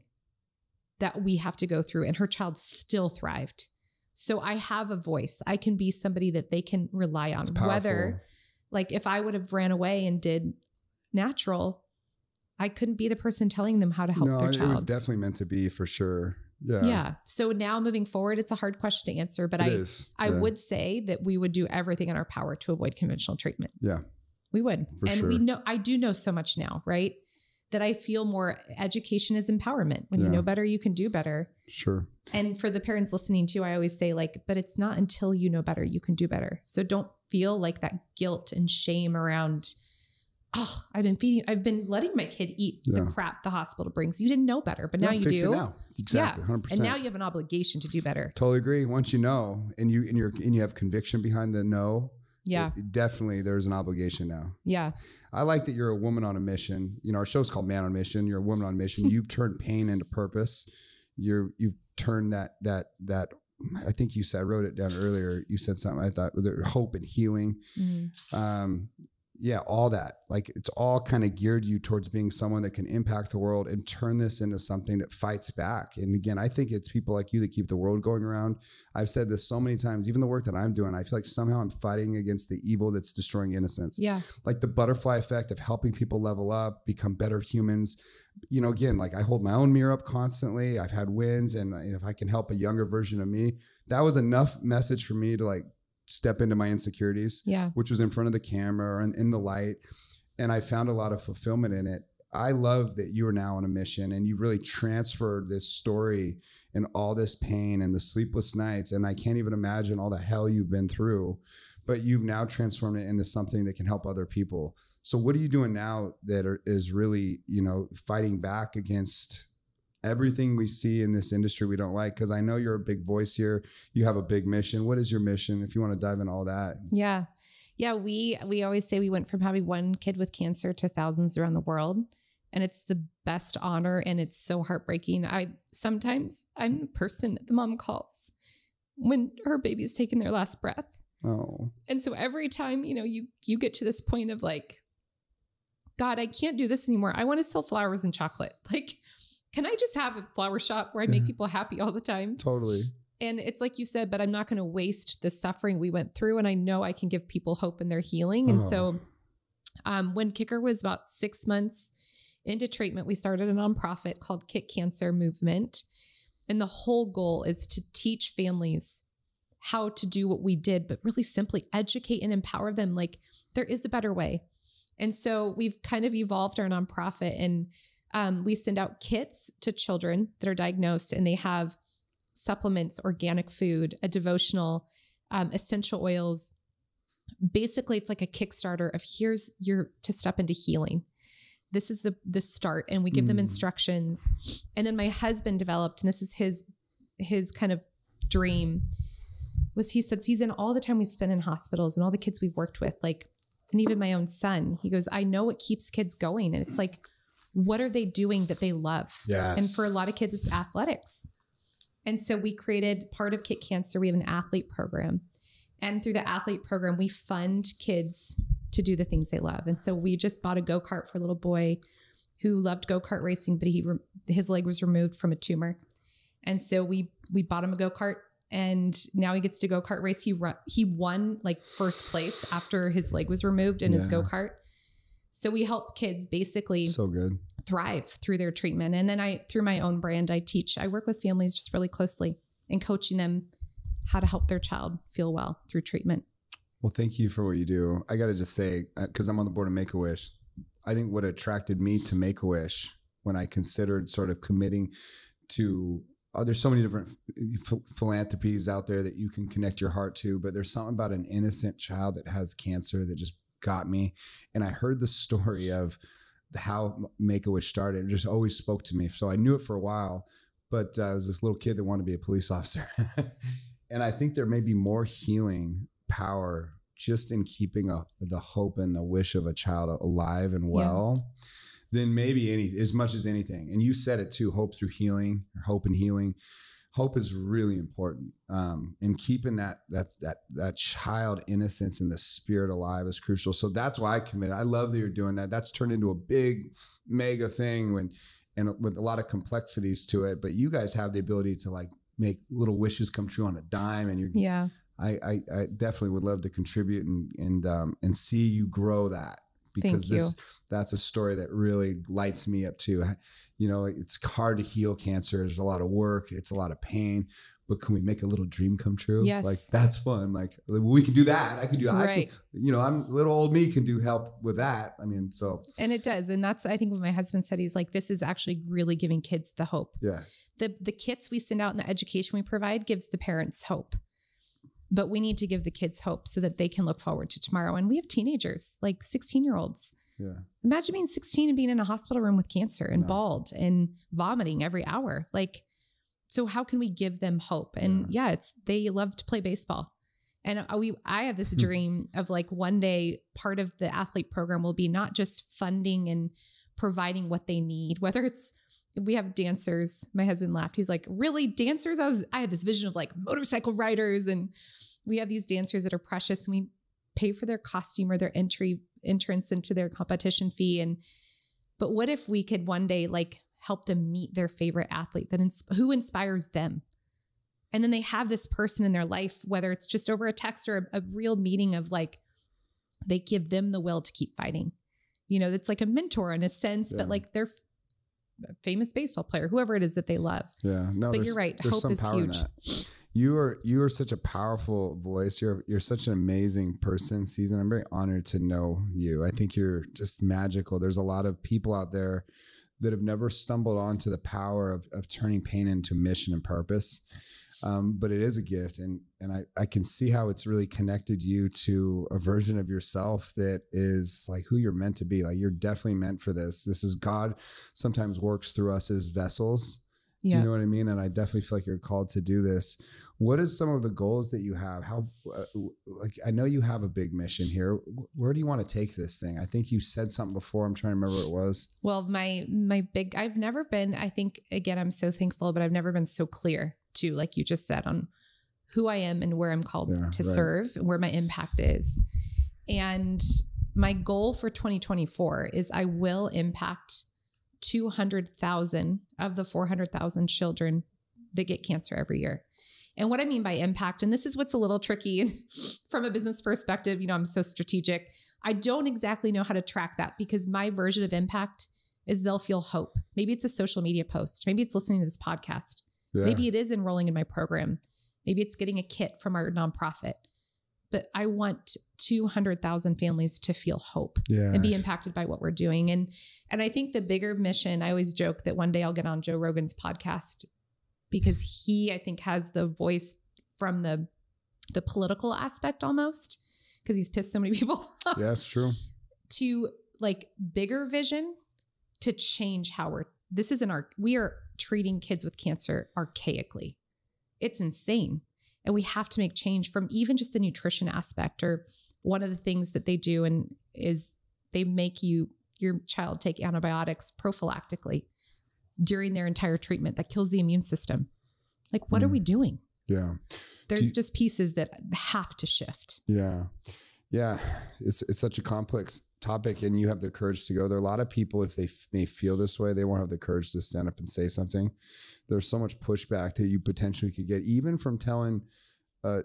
that we have to go through and her child still thrived. So I have a voice. I can be somebody that they can rely on. Whether if I would have ran away and did natural, I couldn't be the person telling them how to help their child. It was definitely meant to be for sure. Yeah. Yeah. So now moving forward, it's a hard question to answer, but I would say that we would do everything in our power to avoid conventional treatment. Yeah. We would. I do know so much now, right? That I feel more education is empowerment. When you know better, you can do better. Sure. And for the parents listening too, I always say but it's not until you know better, you can do better. So don't feel that guilt and shame around oh, I've been letting my kid eat the crap the hospital brings. You didn't know better, but now you fix do. It now. Exactly. 100%. And now you have an obligation to do better. Totally agree. Once you know, and you have conviction behind the no. Yeah. Definitely there's an obligation now. Yeah. I like that you're a woman on a mission. You know, our show's called Man on a Mission. You're a woman on a mission. You've turned pain into purpose. You've turned that, I think you said, I wrote it down earlier. You said something I thought, hope and healing. Mm-hmm. Yeah, all that. Like, it's all kind of geared you towards being someone that can impact the world and turn this into something that fights back. And again, I think it's people like you that keep the world going around. I've said this so many times, even the work that I'm doing, I feel like somehow I'm fighting against the evil that's destroying innocence. Yeah. Like the butterfly effect of helping people level up, become better humans. You know, again, like I hold my own mirror up constantly. I've had wins, and if I can help a younger version of me, that was enough message for me to like step into my insecurities, which was in front of the camera or in the light. And I found a lot of fulfillment in it. I love that you are now on a mission and you really transferred this story and all this pain and the sleepless nights. And I can't even imagine all the hell you've been through, but you've now transformed it into something that can help other people. So what are you doing now that is really, you know, fighting back against everything we see in this industry we don't like? Because I know you're a big voice here. You have a big mission. What is your mission, if you want to dive into all that? Yeah. Yeah. We always say we went from having one kid with cancer to thousands around the world. And it's the best honor. And it's so heartbreaking. Sometimes I'm the person the mom calls when her baby's taking their last breath. Oh. And so every time, you know, you get to this point of like, God, I can't do this anymore. I want to sell flowers and chocolate. Like, can I just have a flower shop where I make people happy all the time? Totally. And it's like you said, but I'm not going to waste the suffering we went through. And I know I can give people hope in their healing. And so when Kicker was about 6 months into treatment, we started a nonprofit called Kick Cancer Movement. And the whole goal is to teach families how to do what we did, but really simply educate and empower them. Like, there is a better way. And so we've kind of evolved our nonprofit, and we send out kits to children that are diagnosed, and they have supplements, organic food, a devotional, essential oils. Basically, it's like a Kickstarter of here's to step into healing. This is the start. And we give them instructions. And then my husband developed, and this is his kind of dream, was he said, sees in all the time we spend in hospitals and all the kids we've worked with, like, and even my own son, he goes, I know what keeps kids going. And it's like, what are they doing that they love? Yes. And for a lot of kids, it's athletics. And so we created part of Kick Cancer. We have an athlete program. And through the athlete program, we fund kids to do the things they love. And so we just bought a go-kart for a little boy who loved go-kart racing, but his leg was removed from a tumor. And so we bought him a go-kart, and now he gets to go-kart race. He won like first place after his leg was removed in his go-kart. So we help kids basically thrive through their treatment. And then through my own brand, I work with families just really closely and coaching them how to help their child feel well through treatment. Well, thank you for what you do. I got to just say, because I'm on the board of Make-A-Wish, I think what attracted me to Make-A-Wish when I considered sort of committing to, there's so many different philanthropies out there that you can connect your heart to, but there's something about an innocent child that has cancer that just got me. And I heard the story of how Make-A-Wish started. It just always spoke to me. So I knew it for a while, but I was this little kid that wanted to be a police officer. And I think there may be more healing power just in keeping the hope and the wish of a child alive and well than maybe as much as anything. And you said it too, hope through healing, or hope and healing. Hope is really important. And keeping that child innocence and the spirit alive is crucial. So that's why I committed. I love that you're doing that. That's turned into a big mega thing and with a lot of complexities to it. But you guys have the ability to like make little wishes come true on a dime. And I definitely would love to contribute and see you grow that, because that's a story that really lights me up too. You know, it's hard to heal cancer. There's a lot of work. It's a lot of pain, but can we make a little dream come true? Yes. Like, that's fun. Like, we can do that. I can do that. Right. I'm little old me can do help with that. I mean, so. And it does. And that's, I think what my husband said, he's like, this is actually really giving kids the hope. Yeah. The kits we send out and the education we provide gives the parents hope. But we need to give the kids hope so that they can look forward to tomorrow. And we have teenagers, like 16-year-olds. Yeah. Imagine being 16 and being in a hospital room with cancer and bald and vomiting every hour. Like, so how can we give them hope? And they love to play baseball. And I have this dream of like one day part of the athlete program will be not just funding and providing what they need, whether it's, we have dancers. My husband laughed. He's like, really, dancers? I had this vision of like motorcycle riders, and we have these dancers that are precious, and we pay for their costume or their entrance into their competition fee. But what if we could one day like help them meet their favorite athlete who inspires them? And then they have this person in their life, whether it's just over a text or a real meeting of like, they give them the will to keep fighting. It's like a mentor in a sense, but like they're a famous baseball player, whoever it is that they love. Yeah. No, but you're right. Hope is huge. You are such a powerful voice. You're such an amazing person, Season. I'm very honored to know you. I think you're just magical. There's a lot of people out there that have never stumbled onto the power of turning pain into mission and purpose. But it is a gift. And I can see how it's really connected you to a version of yourself that is like who you're meant to be. Like you're definitely meant for this. This is God sometimes works through us as vessels. Do you know what I mean? And I definitely feel like you're called to do this. What is some of the goals that you have? I know you have a big mission here. Where do you want to take this thing? I think you said something before. I'm trying to remember what it was. Well, I've never been, I think, again, I'm so thankful, but I've never been so clear too, like you just said, on who I am and where I'm called to serve and where my impact is. And my goal for 2024 is I will impact 200,000 of the 400,000 children that get cancer every year. And what I mean by impact, and this is what's a little tricky from a business perspective, I'm so strategic. I don't exactly know how to track that because my version of impact is they'll feel hope. Maybe it's a social media post. Maybe it's listening to this podcast. Yeah. Maybe it is enrolling in my program. Maybe it's getting a kit from our nonprofit. But I want 200,000 families to feel hope and be impacted by what we're doing. And I think the bigger mission, I always joke that one day I'll get on Joe Rogan's podcast because he, I think, has the voice from the political aspect almost because he's pissed so many people off. Yeah, it's true. To like bigger vision to change how we are treating kids with cancer archaically. It's insane. And we have to make change from even just the nutrition aspect. Or one of the things that they do is they make your child take antibiotics prophylactically during their entire treatment. That kills the immune system. Like, what are we doing? Yeah. There's just pieces that have to shift. Yeah. Yeah. It's such a complex topic and you have the courage to go there. A lot of people, if they may feel this way, they won't have the courage to stand up and say something. There's so much pushback that you potentially could get even from telling, or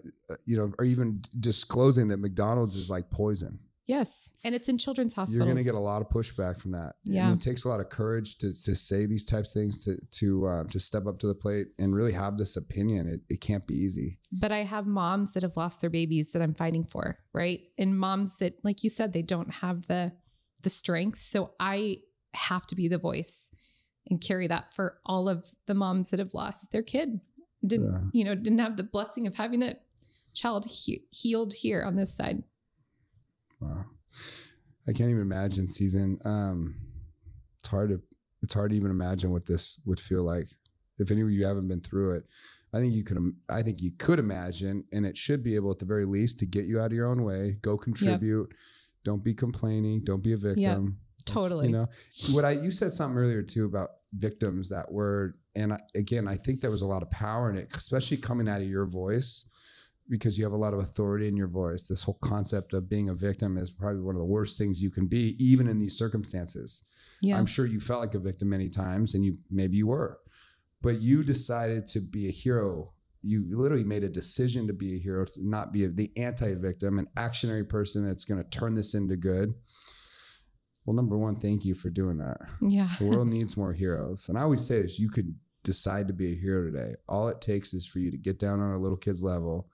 even disclosing that McDonald's is like poison. Yes. And it's in children's hospitals. You're going to get a lot of pushback from that. Yeah. And it takes a lot of courage to say these types of things, to step up to the plate and really have this opinion. It can't be easy. But I have moms that have lost their babies that I'm fighting for, right? And moms that, like you said, they don't have the strength. So I have to be the voice and carry that for all of the moms that have lost their kid. Didn't have the blessing of having a child healed here on this side. Wow. I can't even imagine, Season. It's hard to even imagine what this would feel like. If any of you haven't been through it, I think you could imagine, and it should be able at the very least to get you out of your own way, go contribute. Yep. Don't be complaining. Don't be a victim. Yep, totally. You said something earlier too about victims, that word. And I think there was a lot of power in it, especially coming out of your voice, because you have a lot of authority in your voice. This whole concept of being a victim is probably one of the worst things you can be, even in these circumstances. Yeah. I'm sure you felt like a victim many times, and maybe you were, but you decided to be a hero. You literally made a decision to be a hero, to not be the anti-victim, an actionary person that's going to turn this into good. Well, number one, thank you for doing that. Yeah. The world needs more heroes. And I always say this, you could decide to be a hero today. All it takes is for you to get down on a little kid's level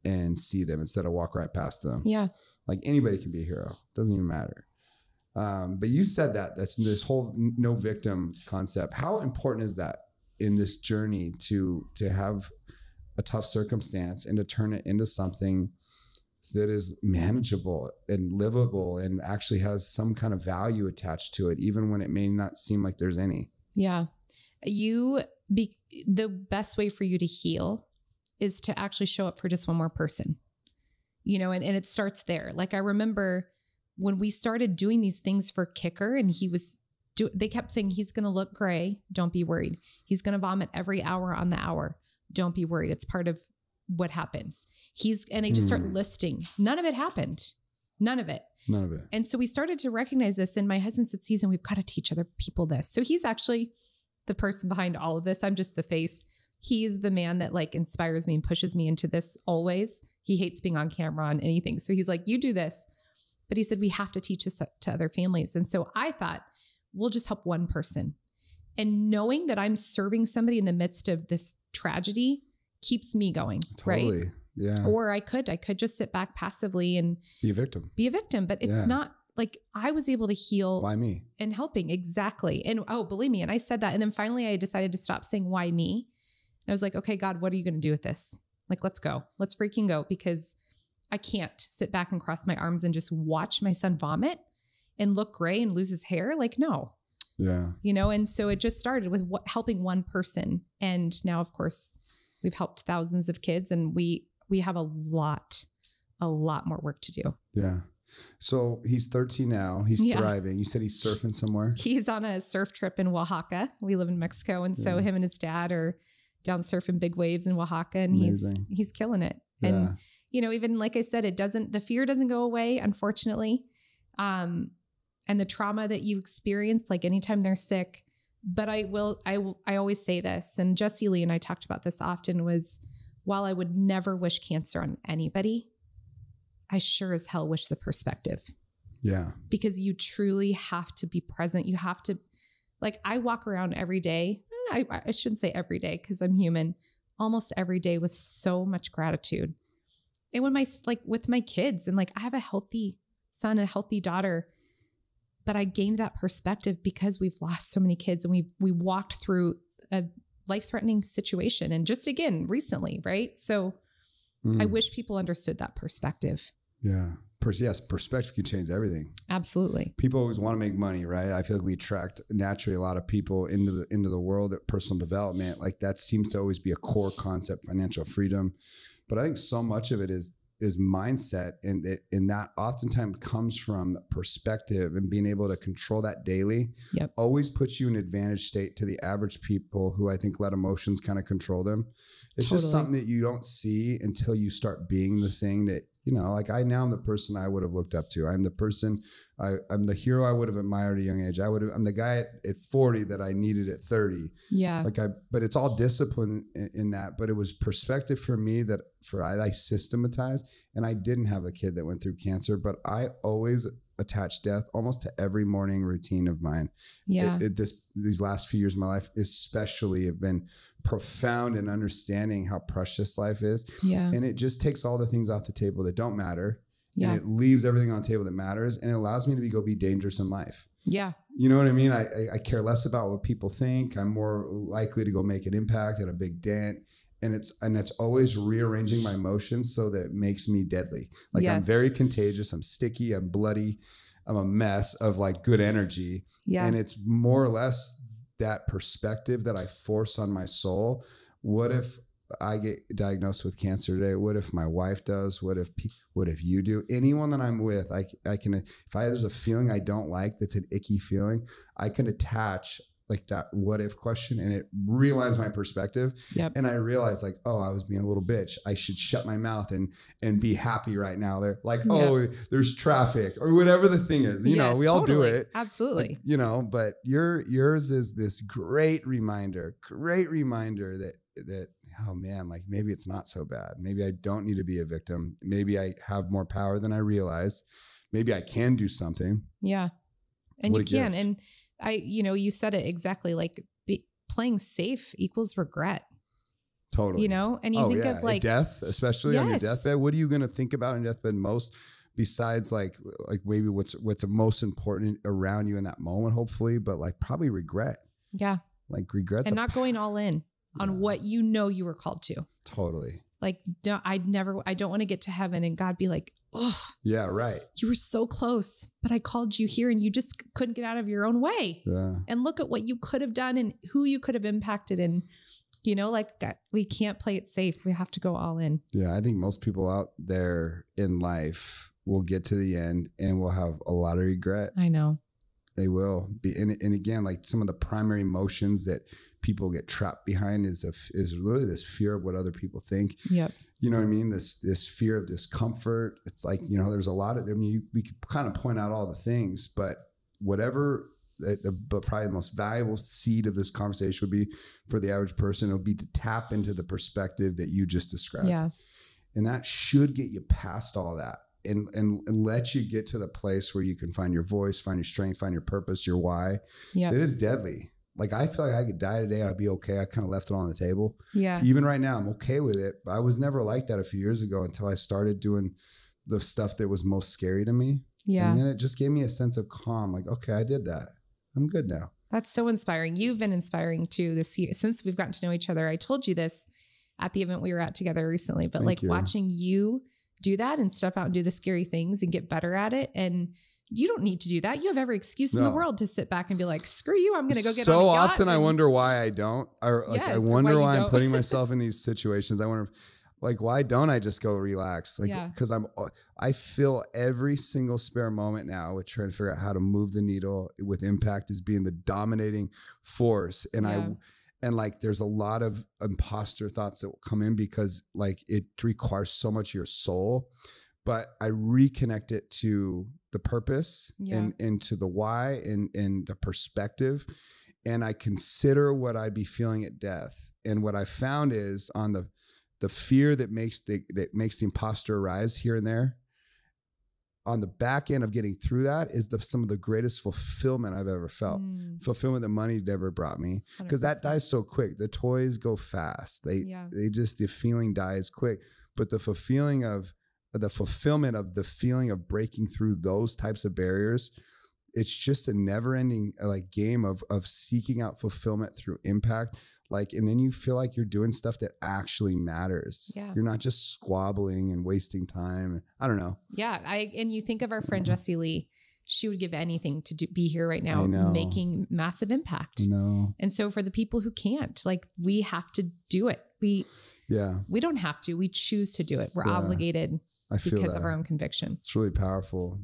and see them instead of walk right past them. Yeah. Like anybody can be a hero. Doesn't even matter. But you said that's this whole no victim concept. How important is that in this journey to have a tough circumstance and to turn it into something that is manageable and livable and actually has some kind of value attached to it, even when it may not seem like there's any. Yeah. The best way for you to heal is to actually show up for just one more person, you know, and it starts there. Like I remember when we started doing these things for Kicker and they kept saying, he's going to look gray. Don't be worried. He's going to vomit every hour on the hour. Don't be worried. It's part of what happens. And they just start listing. None of it happened. None of it. None of it. And so we started to recognize this, and my husband said, Susan, we've got to teach other people this. So he's actually the person behind all of this. I'm just the face. He's the man that like inspires me and pushes me into this always. He hates being on camera on anything. So he's like, you do this. But he said, we have to teach this to other families. And so I thought, we'll just help one person. And knowing that I'm serving somebody in the midst of this tragedy keeps me going. Totally. Right? Yeah. Or I could just sit back passively and be a victim. But it's not like I was able to heal. Why me? And helping. Exactly. And believe me. And I said that. And then finally I decided to stop saying, why me? And I was like, okay, God, what are you going to do with this? Like, let's go. Let's freaking go. Because I can't sit back and cross my arms and just watch my son vomit and look gray and lose his hair. Like, no. Yeah. You know, and so it just started with helping one person. And now, of course, we've helped thousands of kids, and we have a lot more work to do. Yeah. So he's 13 now. He's thriving. You said he's surfing somewhere. He's on a surf trip in Oaxaca. We live in Mexico. And so him and his dad are down surfing big waves in Oaxaca, and he's killing it. Yeah. And, you know, even like I said, the fear doesn't go away, unfortunately. And the trauma that you experience, like anytime they're sick, but I always say this, and Jesse Lee and I talked about this often, was while I would never wish cancer on anybody, I sure as hell wish the perspective. Yeah. Because you truly have to be present. You have to, like, I walk around every day. I shouldn't say every day because I'm human, almost every day with so much gratitude. And when with my kids, and like, I have a healthy son, a healthy daughter, but I gained that perspective because we've lost so many kids, and we walked through a life-threatening situation. And just again, recently, right? So I wish people understood that perspective. Yeah. Yes, perspective can change everything. Absolutely. People always want to make money, right? I feel like we attract naturally a lot of people into the world of personal development. Like that seems to always be a core concept, financial freedom. But I think so much of it is mindset, and that oftentimes comes from perspective and being able to control that daily. Yep. Always puts you in an advantage state to the average people who I think let emotions kind of control them. It's just something that you don't see until you start being the thing that, you know, like I'm the person I would have looked up to. I'm the person, I'm the hero I would have admired at a young age. I'm the guy at 40 that I needed at 30. Yeah. But it's all discipline in that, but it was perspective for me that I systematized, and I didn't have a kid that went through cancer, but I always attach death almost to every morning routine of mine. Yeah. These last few years of my life especially have been profound in understanding how precious life is. Yeah. And it just takes all the things off the table that don't matter. Yeah. And it leaves everything on the table that matters. And it allows me to go be dangerous in life. Yeah. You know what I mean? I care less about what people think. I'm more likely to go make an impact and a big dent. And it's always rearranging my emotions so that it makes me deadly. Like I'm very contagious. I'm sticky. I'm bloody. I'm a mess of like good energy. Yeah. And it's more or less that perspective that I force on my soul. What if I get diagnosed with cancer today? What if my wife does? What if you do? Anyone that I'm with, I can, if there's a feeling I don't like, that's an icky feeling, I can attach like that what if question, and it realigns my perspective. Yep. And I realized like, oh, I was being a little bitch. I should shut my mouth and be happy right now. They're like, oh, there's traffic or whatever the thing is. You know, we all do it. Absolutely. Like, you know, but yours is this great reminder that, oh man, like maybe it's not so bad. Maybe I don't need to be a victim. Maybe I have more power than I realize. Maybe I can do something. Yeah. And what you can. Gift. And you said it exactly, like playing safe equals regret. Totally. You know, and you think of like death, especially on your deathbed. What are you going to think about on your deathbed most, besides like maybe what's most important around you in that moment, hopefully, but like probably regret. Yeah. Like regrets. And not going all in on what you know you were called to. Totally. Like, I don't want to get to heaven and God be like, oh, yeah, right. You were so close, but I called you here and you just couldn't get out of your own way. Yeah. And look at what you could have done and who you could have impacted. And, you know, like we can't play it safe. We have to go all in. Yeah. I think most people out there in life will get to the end and will have a lot of regret. I know. They will be. And again, like some of the primary emotions that people get trapped behind is really this fear of what other people think. Yep. You know what I mean? This fear of discomfort. It's like, you know, there's a lot of, I mean, we could kind of point out all the things, but whatever but probably the most valuable seed of this conversation would be for the average person, it'll be to tap into the perspective that you just described. Yeah. And that should get you past all that and let you get to the place where you can find your voice, find your strength, find your purpose, your why. Yeah. It is deadly. Like, I feel like I could die today. I'd be okay. I kind of left it on the table. Yeah. Even right now, I'm okay with it. But I was never like that a few years ago until I started doing the stuff that was most scary to me. Yeah. And then it just gave me a sense of calm. Like, okay, I did that. I'm good now. That's so inspiring. You've been inspiring too this year since we've gotten to know each other. I told you this at the event we were at together recently, but Thank you. Watching you do that and step out and do the scary things and get better at it. And you don't need to do that. You have every excuse in the world to sit back and be like, screw you. I'm going to go get on a yacht. So often I wonder why I don't. I wonder why I'm putting myself in these situations. I wonder, like, why don't I just go relax? Like, because I fill every single spare moment now with trying to figure out how to move the needle with impact as being the dominating force. And like, there's a lot of imposter thoughts that will come in because like it requires so much of your soul, but I reconnect it to the purpose and to the why and the perspective. And I consider what I'd be feeling at death. And what I found is on the fear that makes the imposter arise here and there, on the back end of getting through that is some of the greatest fulfillment I've ever felt. Fulfillment that money never brought me, because that dies so quick. The toys go fast. The feeling dies quick. But the fulfillment of the feeling of breaking through those types of barriers, it's just a never ending like game of seeking out fulfillment through impact. Like, and then you feel like you're doing stuff that actually matters. Yeah. You're not just squabbling and wasting time. I don't know. Yeah. And you think of our friend Jessie Lee, she would give anything to be here right now, making massive impact. And so for the people who can't, like, we have to do it. We don't have to, we choose to do it. We're obligated because of our own conviction. It's really powerful.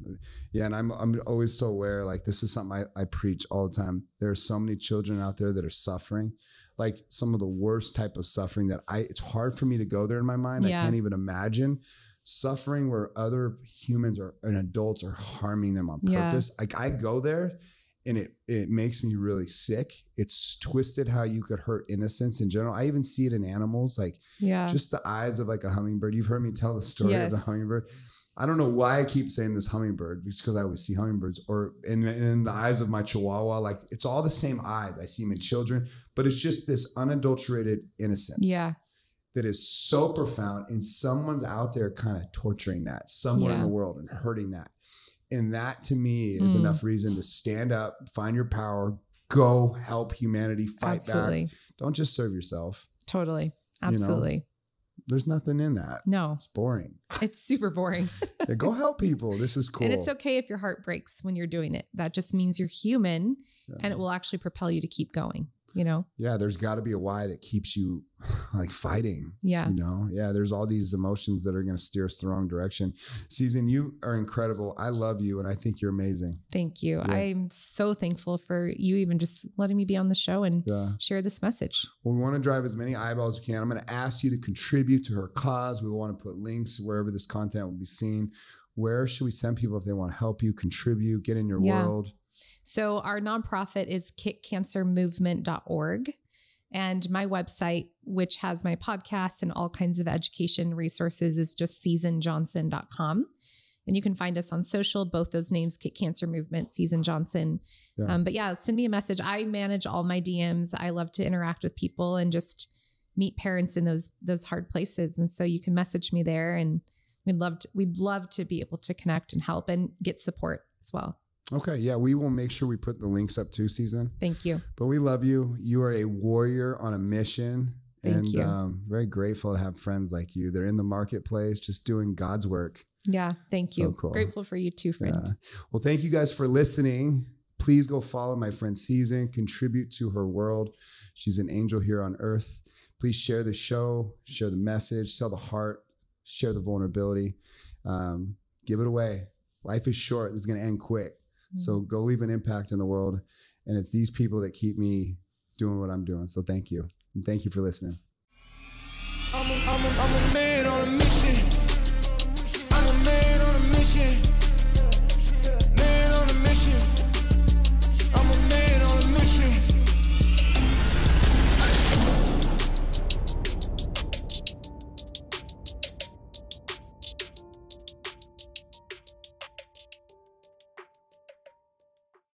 Yeah. And I'm always so aware, like, this is something I preach all the time. There are so many children out there that are suffering, like some of the worst type of suffering that it's hard for me to go there in my mind. I can't even imagine suffering where other humans and adults are harming them on purpose. Like, I go there and it makes me really sick. It's twisted how you could hurt innocence in general. I even see it in animals, like just the eyes of like a hummingbird. You've heard me tell the story of the hummingbird. I don't know why I keep saying this hummingbird, just because I always see hummingbirds, or in the eyes of my chihuahua. Like, it's all the same eyes. I see them in children, but it's just this unadulterated innocence that is so profound. And someone's out there kind of torturing that somewhere in the world and hurting that. And that to me is enough reason to stand up, find your power, go help humanity, fight back. Don't just serve yourself. Totally. Absolutely. You know? There's nothing in that. No. It's boring. It's super boring. Go help people. This is cool. And it's okay if your heart breaks when you're doing it. That just means you're human and it will actually propel you to keep going, you know? Yeah. There's got to be a why that keeps you like fighting. Yeah. You know? Yeah. There's all these emotions that are going to steer us the wrong direction. Season, you are incredible. I love you. And I think you're amazing. Thank you. Yeah. I'm so thankful for you even just letting me be on the show and share this message. Well, we want to drive as many eyeballs as we can. I'm going to ask you to contribute to her cause. We want to put links wherever this content will be seen. Where should we send people if they want to help you, contribute, get in your world? So our nonprofit is kickcancermovement.org. And my website, which has my podcast and all kinds of education resources, is just seasonjohnson.com. And you can find us on social, both those names, Kick Cancer Movement, Season Johnson. But send me a message. I manage all my DMs. I love to interact with people and just meet parents in those hard places. And so you can message me there, and we'd love to be able to connect and help and get support as well. Okay. Yeah. We will make sure we put the links up too, Season. Thank you. But we love you. You are a warrior on a mission, Thank you. Very grateful to have friends like you. They're in the marketplace, just doing God's work. Yeah. Thank you. Cool. Grateful for you too, friend. Yeah. Well, thank you guys for listening. Please go follow my friend Season, contribute to her world. She's an angel here on earth. Please share the show, share the message, sell the heart, share the vulnerability. Give it away. Life is short. It's going to end quick. So go leave an impact in the world. And it's these people that keep me doing what I'm doing. So thank you. And thank you for listening. I'm a man on a mission. I'm a man on a mission.